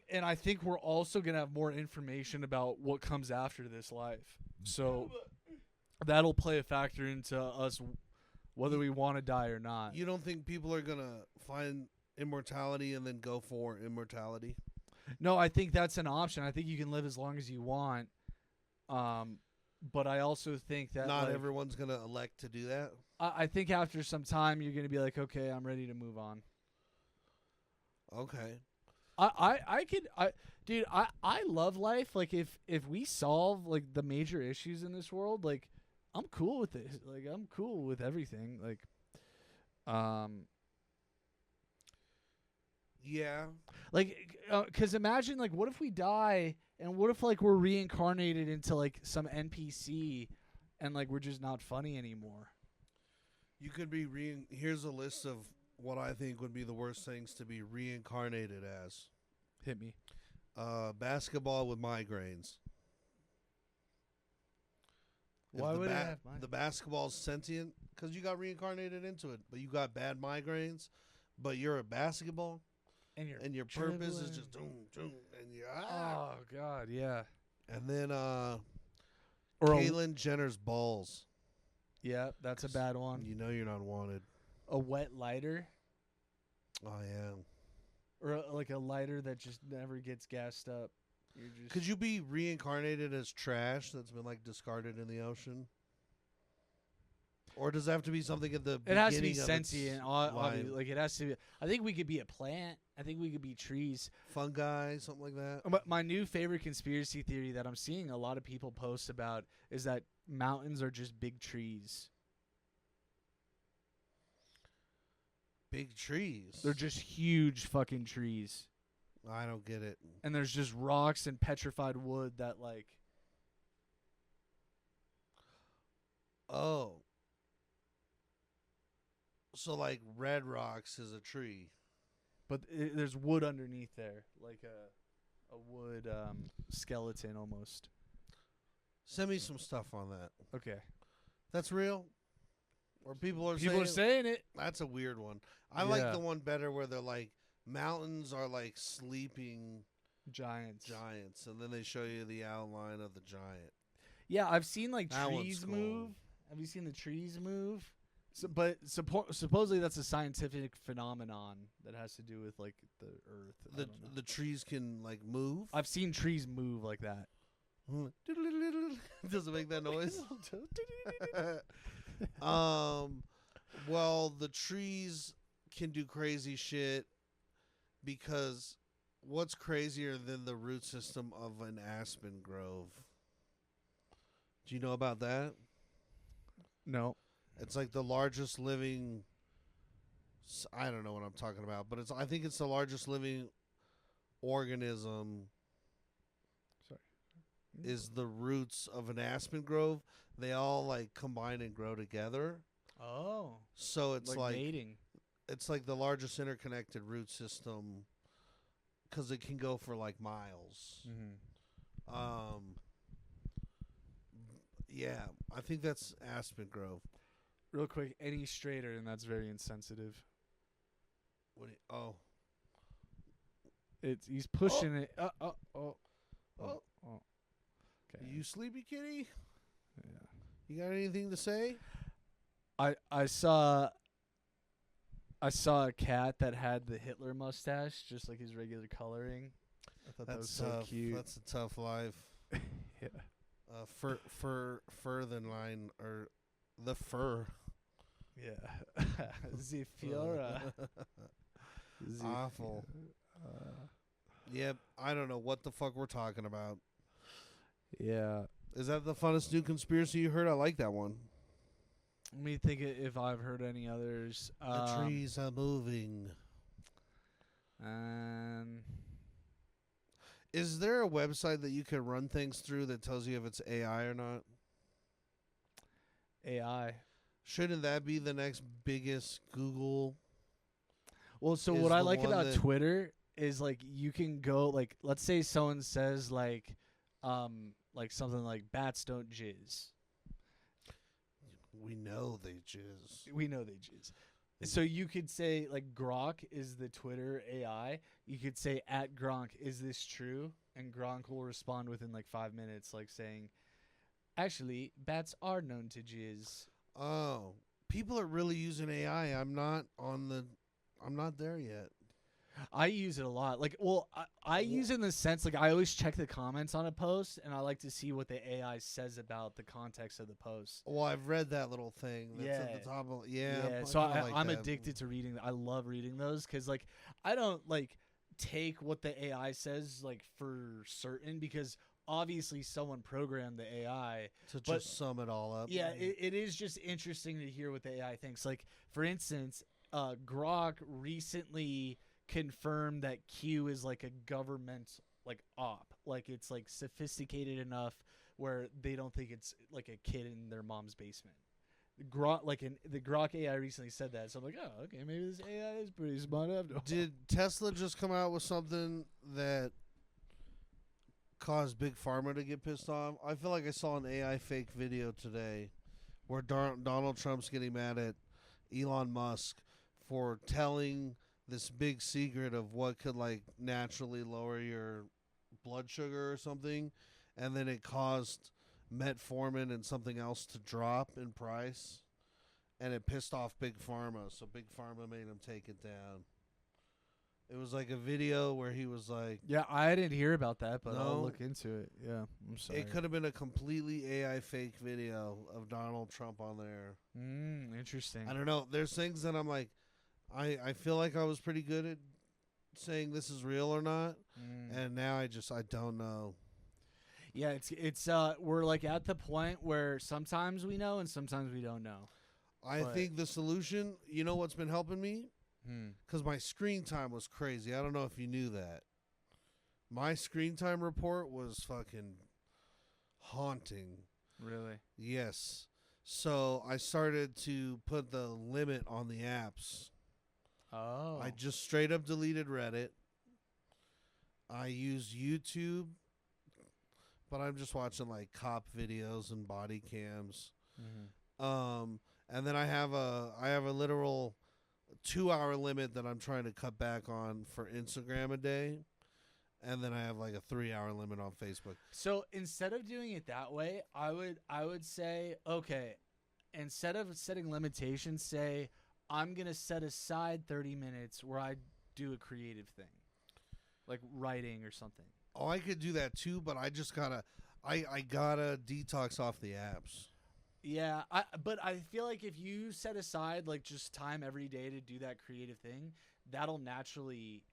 And I think we're also gonna have more information about what comes after this life. So that'll play a factor into us whether we want to die or not. You don't think people are going to find immortality and then go for immortality? No, I think that's an option. I think you can live as long as you want. But I also think that Not like, everyone's gonna elect to do that. I think after some time you're gonna be like, okay, I'm ready to move on. Okay. Dude, I love life. Like if we solve like the major issues in this world, like I'm cool with it. Like I'm cool with everything. Like, Yeah. like, cause imagine like, what if we die and what if like we're reincarnated into like some NPC, and like we're just not funny anymore. You could be here's a list of what I think would be the worst things to be reincarnated as. Hit me. Basketball with migraines. Why would it have the basketball's sentient? Because you got reincarnated into it, but you got bad migraines. But you're a basketball, and your purpose is just doom, and you're Oh God, yeah. And then Or Caitlyn Jenner's balls. yeah, that's a bad one. You know you're not wanted. A wet lighter, Oh yeah. or like a lighter that just never gets gassed up. You're just Could you be reincarnated as trash that's been like discarded in the ocean? Or does it have to be something at the It beginning has to be of its sentient. life? Like it has to be. I think we could be a plant. I think we could be trees. Fungi, something like that? But my new favorite conspiracy theory that I'm seeing a lot of people post about is that mountains are just big trees. Big trees. They're just huge fucking trees. I don't get it. And there's just rocks and petrified wood that like. Oh. So like Red Rocks is a tree. But there's wood underneath there, like a wood skeleton almost. Send me some stuff on that. Okay. That's real? Or people are saying it. That's a weird one. I Yeah. like the one better where they're like mountains are like sleeping Giants. and then they show you the outline of the giant. Yeah, I've seen like That one's trees cool. move. Have you seen the trees move? So, but supposedly that's a scientific phenomenon that has to do with like the earth. I don't know. The trees can like move. I've seen trees move like that. Does it make that noise? Well, the trees can do crazy shit because what's crazier than the root system of an aspen grove? Do you know about that? No. It's like the largest living. I don't know what I'm talking about, but I think it's the largest living organism. Sorry. Is the roots of an aspen grove. They all like combine and grow together. Oh. So it's like mating. it's like the largest interconnected root system because it can go for like miles. Mm-hmm. Yeah, I think that's aspen grove. Real quick, any straighter, and that's very insensitive. What? Oh, He's pushing it. oh. Okay. You sleepy kitty? Yeah. You got anything to say? I saw a cat that had the Hitler mustache, just like his regular coloring. I thought that was so tough. cute. That's a tough life. Yeah. Fur than line or the fur. Yeah. Zephyra. Awful. Yep. I don't know what the fuck we're talking about. Yeah. Is that the funnest new conspiracy you heard? I like that one. Let me think if I've heard any others. The trees are moving. Is there a website that you can run things through that tells you if it's AI or not? AI. Shouldn't that be the next biggest Google? Well, so Is what I the like one about that- Twitter is like you can go like, let's say someone says like something like bats don't jizz. We know they jizz. We know they jizz. So you could say like Gronk is the Twitter AI. You could say at Gronk, is this true? And Gronk will respond within like 5 minutes, like saying, actually, bats are known to jizz. Oh, people are really using AI. I'm not there yet. I use it a lot. Like, well, I use it in the sense like I always check the comments on a post, and I like to see what the AI says about the context of the post. Well, I've read that little thing that's at Yeah. the top of yeah. So kinda like I'm that. addicted to reading. I love reading those because like I don't like take what the AI says like for certain because obviously someone programmed the AI to but- just sum it all up. Yeah, it is just interesting to hear what the AI thinks. Like, for instance, Grok recently confirmed that Q is like a government like op. Like it's like sophisticated enough where they don't think it's like a kid in their mom's basement. The Grok AI recently said that, so I'm like, oh, okay, maybe this AI is pretty smart after all. Did Tesla just come out with something that caused Big Pharma to get pissed off? I feel like I saw an AI fake video today where Donald Trump's getting mad at Elon Musk for telling this big secret of what could like naturally lower your blood sugar or something, and then it caused metformin and something else to drop in price, and it pissed off Big Pharma, so Big Pharma made him take it down. It was like a video where he was like, Yeah, I didn't hear about that, but I'll No. look into it. Yeah, I'm sorry. it could have been a completely AI fake video of Donald Trump on there. Interesting. I don't know. There's things that I'm like, I feel like I was pretty good at saying this is real or not, and now I don't know. Yeah, it's we're like at the point where sometimes we know and sometimes we don't know. I But- think the solution, you know what's been helping me? Because my screen time was crazy. I don't know if you knew that. My screen time report was fucking haunting. Really? Yes. So I started to put the limit on the apps. Oh. I just straight up deleted Reddit. I use YouTube, but I'm just watching like cop videos and body cams. And then I have a literal 2-hour limit that I'm trying to cut back on for Instagram a day. And then I have like a 3-hour limit on Facebook. So instead of doing it that way, I would say, okay, instead of setting limitations, say I'm gonna set aside 30 minutes where I do a creative thing, like writing or something. Oh, I could do that too, but I just gotta I gotta detox off the apps. Yeah, but I feel like if you set aside like just time every day to do that creative thing, that'll naturally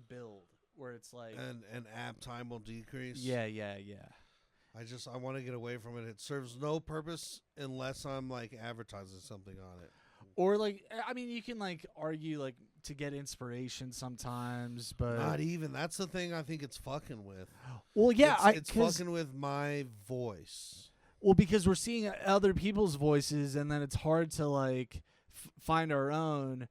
build where it's like And app time will decrease. yeah. I want to get away from it. It serves no purpose unless I'm like advertising something on it. Or like I mean you can like argue like to get inspiration sometimes, but Not even. That's the thing I think it's fucking with. well yeah, It's fucking with my voice. well because we're seeing other people's voices and then it's hard to like find our own.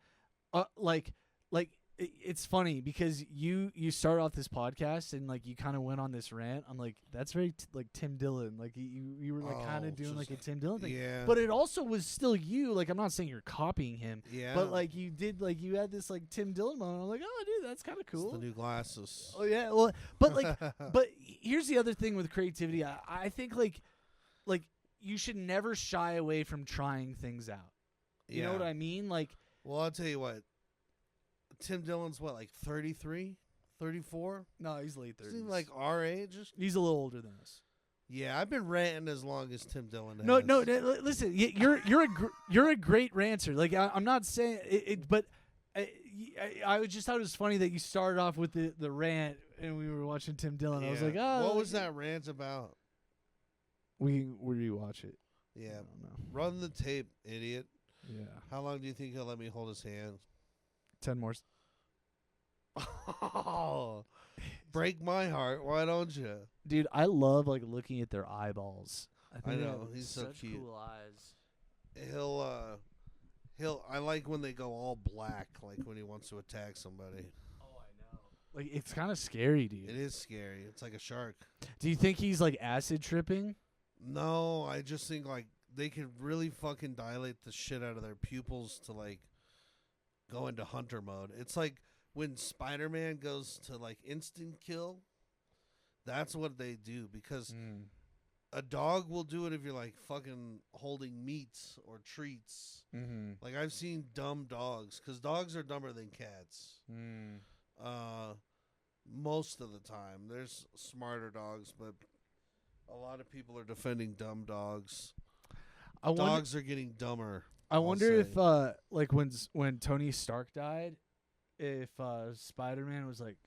It's funny because you start off this podcast and like you kind of went on this rant. I'm like that's very like Tim Dillon. Like you were like kind of doing like a Tim Dillon thing. Yeah. But it also was still you. Like I'm not saying you're copying him. Yeah. But like you did like you had this like Tim Dillon moment. I'm like, oh dude, that's kind of cool. It's the new glasses. Oh yeah, well, but like, but here's the other thing with creativity. I think like you should never shy away from trying things out. You know what I mean? Like, Well, I'll tell you what. Tim Dillon's what, like 33, 34? no, he's late 30s. Isn't he like our age? He's a little older than us. Yeah, I've been ranting as long as Tim Dillon has. No, listen, you're a great ranter. Like I'm not saying it, but I just thought it was funny that you started off with the rant and we were watching Tim Dillon. I was like, oh, what was that rant about? We rewatch it. Yeah, I don't know. run the tape, idiot. Yeah, How long do you think he'll let me hold his hand? 10 more. Oh, break my heart. Why don't you? Dude, I love like looking at their eyeballs. I think they know, have he's so such cute. cool eyes. He'll. I like when they go all black, like when he wants to attack somebody. Oh, I know. Like it's kind of scary, dude. It is scary. It's like a shark. Do you think he's like acid tripping? No, I just think like they could really fucking dilate the shit out of their pupils to like go into hunter mode. It's like when Spider-Man goes to like instant kill. That's what they do because a dog will do it if you're like fucking holding meats or treats. Mm-hmm. Like I've seen dumb dogs because dogs are dumber than cats. Most of the time, there's smarter dogs, but a lot of people are defending dumb dogs. Dogs are getting dumber. I wonder if like when Tony Stark died, if Spider-Man was like,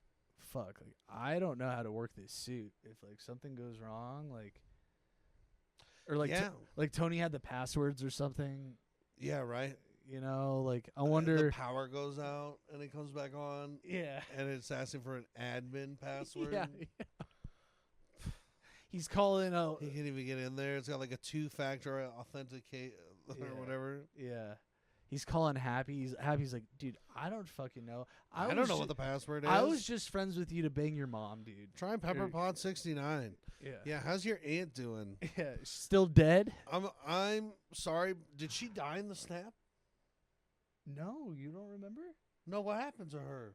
fuck, like I don't know how to work this suit. If like something goes wrong, like, or like like Tony had the passwords or something. Yeah, right. You know, like I wonder. The power goes out and it comes back on. Yeah, and it's asking for an admin password. Yeah. He's calling out. He can't even get in there. It's got like a 2-factor authenticate or whatever. Yeah. He's calling Happy. Happy's like, dude, I don't fucking know. I don't know what the password is. I was just friends with you to bang your mom, dude. Try Pepperpot 69. Yeah. Yeah. How's your aunt doing? Yeah. Still dead? I'm sorry. Did she die in the snap? No, you don't remember? No. What happened to her?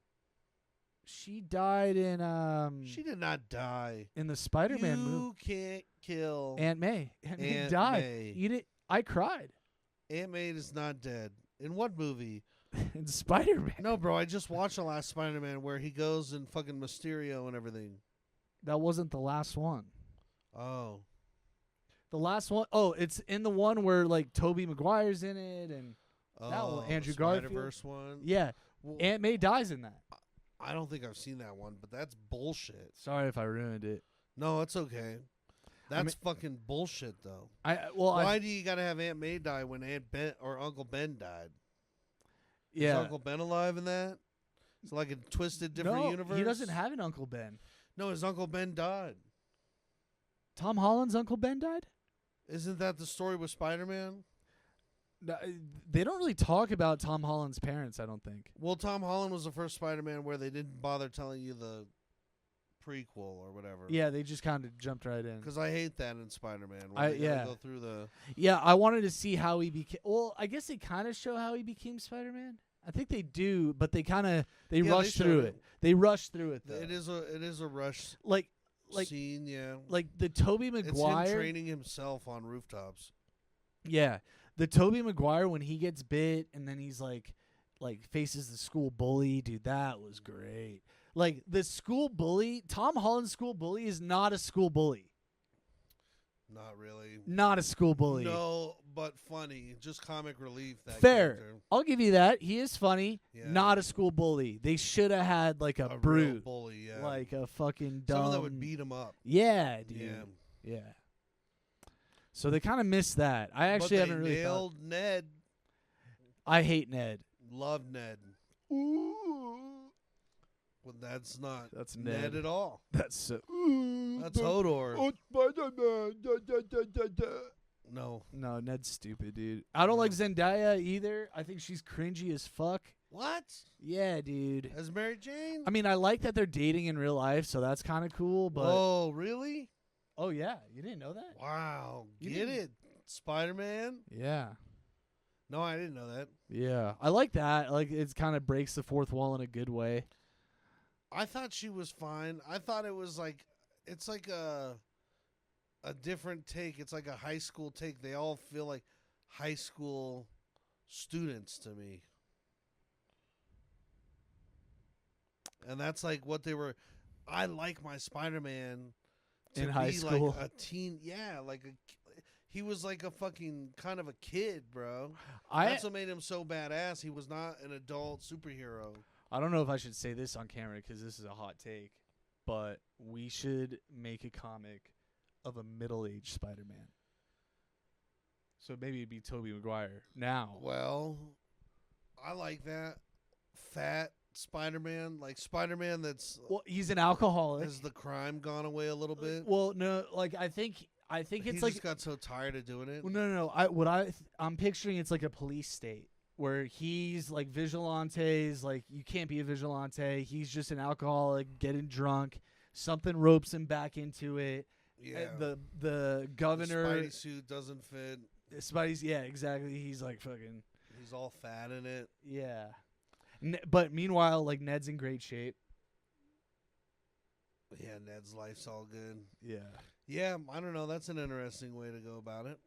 She died in She did not die in the Spider-Man movie. You can't kill Aunt May. Aunt May Aunt died. May. I cried. Aunt May is not dead. In what movie? In Spider-Man. No, bro. I just watched the last Spider-Man where he goes and fucking Mysterio and everything. That wasn't the last one. Oh. The last one. Oh, it's in the one where like Tobey Maguire's in it and that one, Andrew Garfield. Spider-Verse one. Yeah. Well, Aunt May dies in that. I don't think I've seen that one, but that's bullshit. Sorry if I ruined it. No, it's okay. That's fucking bullshit, though. Why Why do you gotta have Aunt May die when Aunt Ben or Uncle Ben died? Yeah. Is Uncle Ben alive in that? It's like a twisted different universe. He doesn't have an Uncle Ben. No, his Uncle Ben died. Tom Holland's Uncle Ben died? Isn't that the story with Spider-Man? No, they don't really talk about Tom Holland's parents, I don't think. Well, Tom Holland was the first Spider-Man where they didn't bother telling you the prequel or whatever. Yeah, they just kind of jumped right in. Because I hate that in Spider-Man. Go through the. Yeah, I wanted to see how he became. Well, I guess they kind of show how he became Spider-Man. I think they do, but they rush through it. They rush through it. Though. It is a rush. Like scene, yeah. Like the Tobey Maguire. It's him training himself on rooftops. Yeah, the Tobey Maguire when he gets bit and then he's like faces the school bully. Dude, that was great. Like the school bully, Tom Holland's school bully is not a school bully. Not really. Not a school bully. No, but funny. Just comic relief. That Fair. Character. I'll give you that. He is funny. Yeah. Not a school bully. They should have had like a brute. Real bully, yeah. Like a fucking dumb. Someone that would beat him up. Yeah, dude. Yeah. Yeah. So they kind of missed that. I actually haven't really nailed Ned. I hate Ned. Love Ned. Ooh. Well, that's Ned at all. That's that's Hodor. Oh, Spider-Man. No, Ned's stupid, dude. I don't like Zendaya either. I think she's cringy as fuck. What? Yeah, dude. As Mary Jane? I mean, I like that they're dating in real life, so that's kind of cool. But oh, really? Oh yeah, you didn't know that? Wow, get it, Spider-Man? Yeah. No, I didn't know that. Yeah, I like that. Like it kind of breaks the fourth wall in a good way. I thought she was fine. I thought it was like it's like a different take. It's like a high school take. They all feel like high school students to me. And that's like what they were. I like my Spider-Man to in be high school. Like a teen. Yeah, he was like a fucking kind of a kid, bro. That's what made him so badass. He was not an adult superhero. I don't know if I should say this on camera because this is a hot take, but we should make a comic of a middle-aged Spider-Man. So maybe it'd be Tobey Maguire now. Well, I like that. Fat Spider-Man, like Spider-Man that's... Well, he's an alcoholic. Has the crime gone away a little bit? Well, no, like I think it's he like... He just got so tired of doing it? Well, no. I'm picturing it's like a police state where he's like vigilantes, like you can't be a vigilante. He's just an alcoholic, getting drunk. Something ropes him back into it. Yeah. The governor... The Spidey suit doesn't fit. Spidey's, yeah, exactly. He's like fucking... He's all fat in it. Yeah. But meanwhile, like Ned's in great shape. Yeah, Ned's life's all good. Yeah. Yeah, I don't know. That's an interesting way to go about it.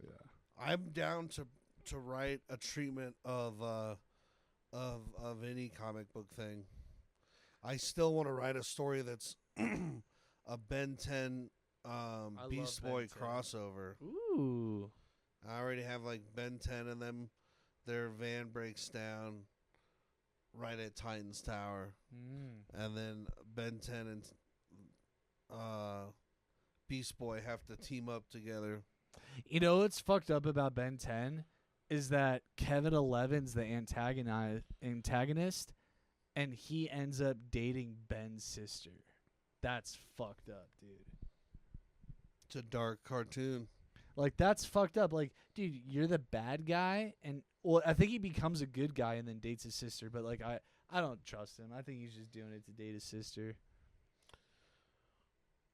Yeah. I'm down to write a treatment of any comic book thing. I still want to write a story that's a Ben 10 Beast love Boy Ben 10. crossover. Ooh. I already have like Ben 10 and them. Their van breaks down right at Titan's Tower. And then Ben 10 and Beast Boy have to team up together. You know what's fucked up about Ben 10 is that Kevin 11's the antagonist, and he ends up dating Ben's sister. That's fucked up, dude. It's a dark cartoon. Like, that's fucked up. Like, dude, you're the bad guy, and well, I think he becomes a good guy and then dates his sister. But like, I don't trust him. I think he's just doing it to date his sister.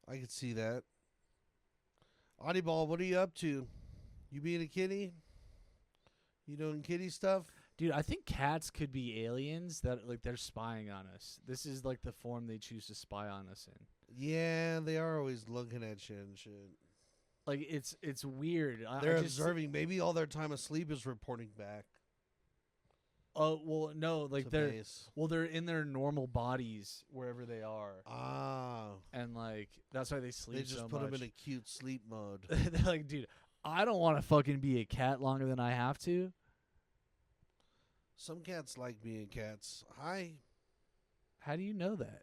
I could see that. Audiball, what are you up to? You being a kitty? You doing kitty stuff? Dude, I think cats could be aliens that like they're spying on us. This is like the form they choose to spy on us in. Yeah, they are always looking at you and shit. Like it's weird. They're observing. Maybe all their time asleep is reporting back. Oh well, no, like base. they're in their normal bodies wherever they are. Ah, and like that's why they sleep. they just so put much. them in a cute sleep mode. They're like, dude, I don't want to fucking be a cat longer than I have to. Some cats like being cats. Hi. How do you know that?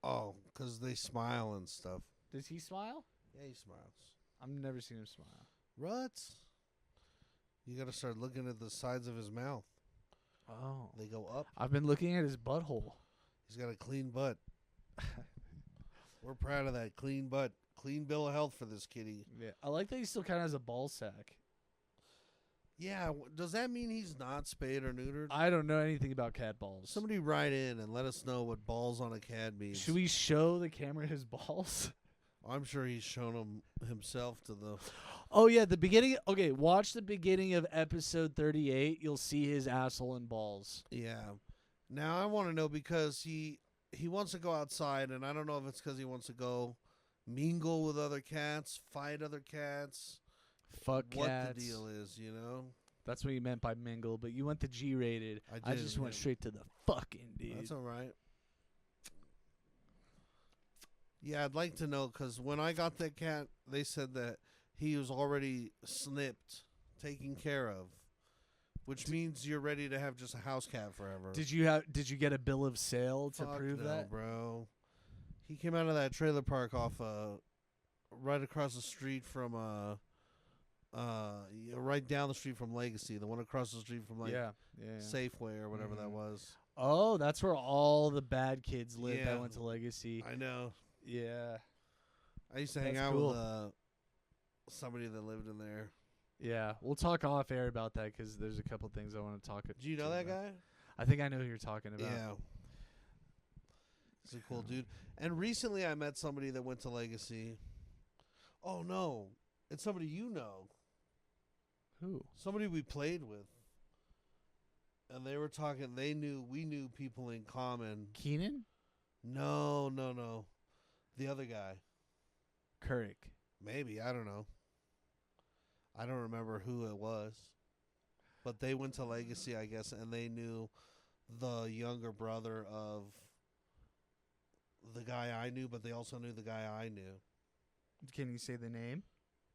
Oh, because they smile and stuff. Does he smile? Yeah, he smiles. I've never seen him smile. Ruts. You got to start looking at the sides of his mouth. Oh. They go up. I've been looking at his butthole. He's got a clean butt. We're proud of that. Clean butt. Clean bill of health for this kitty. Yeah. I like that he still kind of has a ball sack. Yeah. Does that mean he's not spayed or neutered? I don't know anything about cat balls. Somebody write in and let us know what balls on a cat means. Should we show the camera his balls? I'm sure he's shown them himself to the... Oh, yeah, the beginning. Okay, watch the beginning of episode 38. You'll see his asshole and balls. Yeah. Now, I want to know because he wants to go outside, and I don't know if it's because he wants to go mingle with other cats, fight other cats. Fuck what cats. the deal is, you know? That's what you meant by mingle, but you went the G-rated. I just went straight to the fucking, dude. That's all right. Yeah, I'd like to know, because when I got that cat, they said that he was already snipped, taken care of, which means you're ready to have just a house cat forever. Did you get a bill of sale to prove that? Bro. He came out of that trailer park off right across the street from right down the street from Legacy, the one across the street from Safeway or whatever that was. Oh, that's where all the bad kids live that went to Legacy. I know. Yeah. I used to hang out with somebody that lived in there. Yeah, we'll talk off air about that because there's a couple things I want to talk about. Do you know that guy? I think I know who you're talking about. Yeah. He's a cool dude. And recently I met somebody that went to Legacy. Oh, no. It's somebody you know. Who? Somebody we played with. And they were talking, we knew people in common. Keenan? No. The other guy. Couric. Maybe, I don't know. I don't remember who it was. But they went to Legacy, I guess, and they knew the younger brother of the guy I knew, but they also knew the guy I knew. Can you say the name?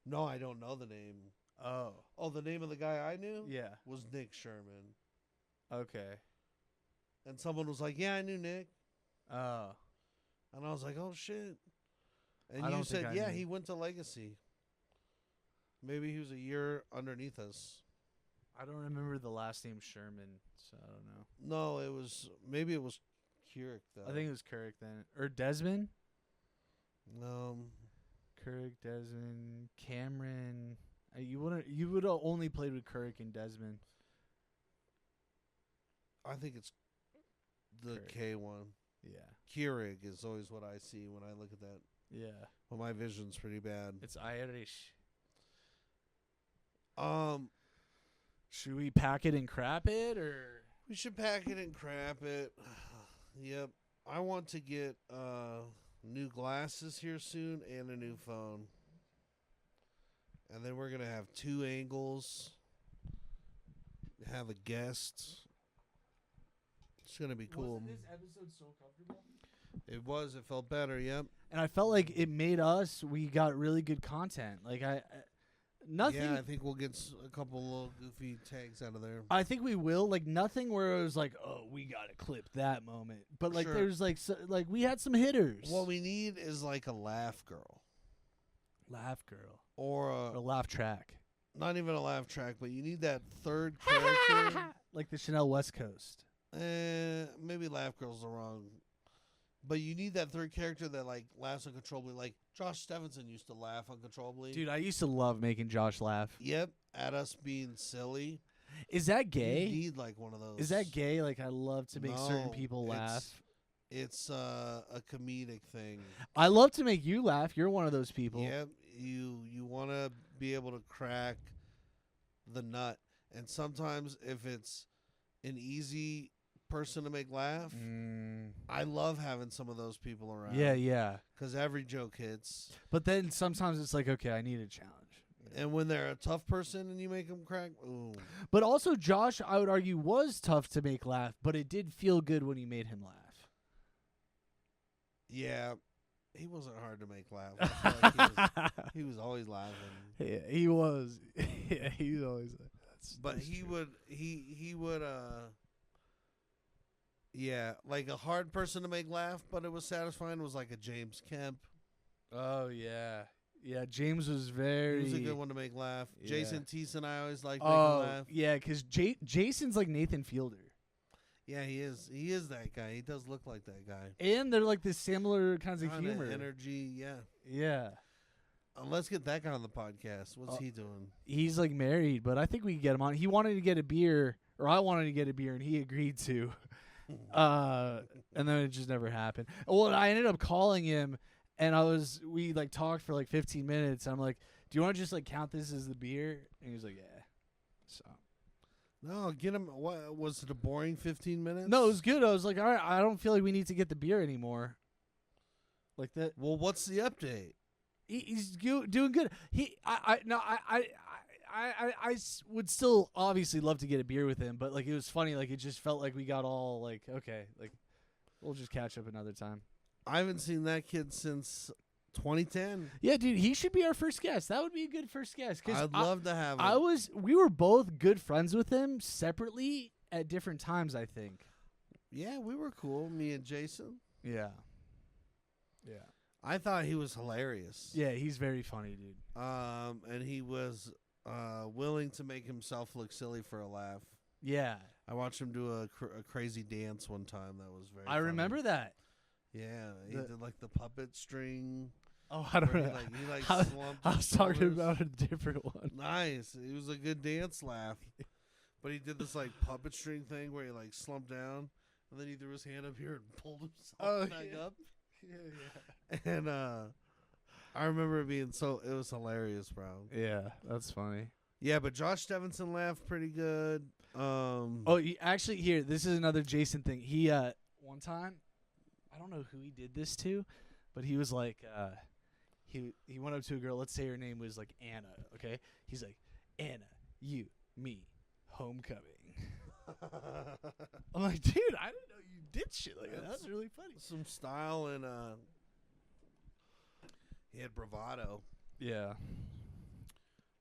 No, I don't know the name. Oh. Oh, the name of the guy I knew? Yeah. Was Nick Sherman. Okay. And someone was like, yeah, I knew Nick. Oh. And I was like, oh, shit. And I you don't think said, I yeah, knew. he went to Legacy. Maybe he was a year underneath us. I don't remember the last name Sherman, so I don't know. No, maybe it was Keurig, though. I think it was Couric then. Or Desmond? Couric, Desmond, Cameron. You would have only played with Couric and Desmond. I think it's the Keurig. K one. Yeah. Keurig is always what I see when I look at that. Yeah. Well, my vision's pretty bad. It's Irish. Should we pack it and crap it, or? We should pack it and crap it. Yep. I want to get new glasses here soon and a new phone. And then we're going to have 2 angles. Have a guest. It's gonna be cool. Wasn't this episode so comfortable? It was. It felt better. Yep. And I felt like it made us. We got really good content. Like nothing. Yeah, I think we'll get a couple little goofy tags out of there. I think we will. Like nothing where it was like, oh, we gotta clip that moment. But like Sure. there's like like we had some hitters. What we need is like a laugh girl Laugh girl or or laugh track. not even a laugh track, but you need that third character. Like the Chanel West Coast. Maybe laugh girl's the wrong. But you need that third character that like laughs uncontrollably. Like Josh Stevenson used to laugh uncontrollably. Dude, I used to love making Josh laugh. Yep, at us being silly. Is that gay? You need like one of those. Is that gay? Like I love to make certain No, people laugh. It's a comedic thing. I love to make you laugh. You're one of those people. Yep, you want to be able to crack the nut, and sometimes if it's an easy person to make laugh, I love having some of those people around. Yeah. Because every joke hits. But then sometimes it's like, okay, I need a challenge. And when they're a tough person and you make them crack, ooh. But also, Josh, I would argue, was tough to make laugh, but it did feel good when you made him laugh. Yeah, he wasn't hard to make laugh. I feel like he was always laughing. Yeah, he was. Yeah, he was always. But he would. Yeah, like a hard person to make laugh, but it was satisfying. Was like a James Kemp. Oh yeah, yeah. James was very. He was a good one to make laugh. Yeah. Jason Teason, I always liked making Oh laugh. yeah, because Jason's like Nathan Fielder. Yeah, he is. He is that guy. He does look like that guy. And they're like the similar kinds of Kinda humor. energy. Yeah. Yeah. Let's get that guy on the podcast. What's he doing? He's like married, but I think we can get him on. He wanted to get a beer, or I wanted to get a beer, and he agreed to. And then it just never happened. Well, I ended up calling him, and we like talked for like 15 minutes. And I'm like, "Do you want to just like count this as the beer?" And he was like, "Yeah." So. No, get him. What was it? A boring 15 minutes? No, it was good. I was like, "All right, I don't feel like we need to get the beer anymore." Like that. Well, what's the update? He's doing good. I would still obviously love to get a beer with him, but like it was funny. Like it just felt like we got all like, okay, like we'll just catch up another time. I haven't seen that kid since 2010. Yeah, dude, he should be our first guest. That would be a good first guest. I'd love to have him. We were both good friends with him separately at different times, I think. Yeah, we were cool. Me and Jason. Yeah. I thought he was hilarious. Yeah, he's very funny, dude. And he was willing to make himself look silly for a laugh. Yeah. I watched him do a crazy dance one time. That was very. I funny. remember that. Yeah, he did like the puppet string. Oh, I don't know. He I slumped. was his talking shoulders. about a different one. Nice. It was a good dance laugh. But he did this like puppet string thing where he like slumped down and then he threw his hand up here and pulled himself back up. Yeah. And I remember it being it was hilarious, bro. Yeah, that's funny. Yeah, but Josh Stevenson laughed pretty good. Actually, here, this is another Jason thing. He one time, I don't know who he did this to, but he was like, he went up to a girl. Let's say her name was like Anna. Okay, he's like, Anna, you, me, homecoming. I'm like, dude, I didn't know you did shit like that. That's really funny. Some style and he had bravado. Yeah.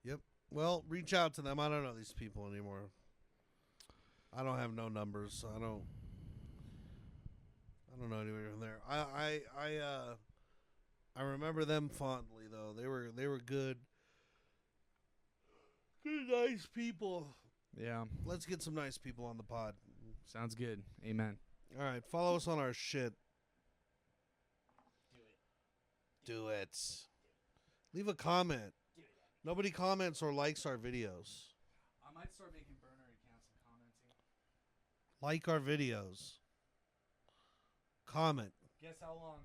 Yep. Well, reach out to them. I don't know these people anymore. I don't have no numbers, so I don't know anybody from there. I remember them fondly though. They were good. Good, nice people. Yeah. Let's get some nice people on the pod. Sounds good. Amen. All right, follow us on our shit. Do it. Leave a comment. Nobody comments or likes our videos. I might start making burner accounts and commenting. Like our videos. Comment. Guess how long?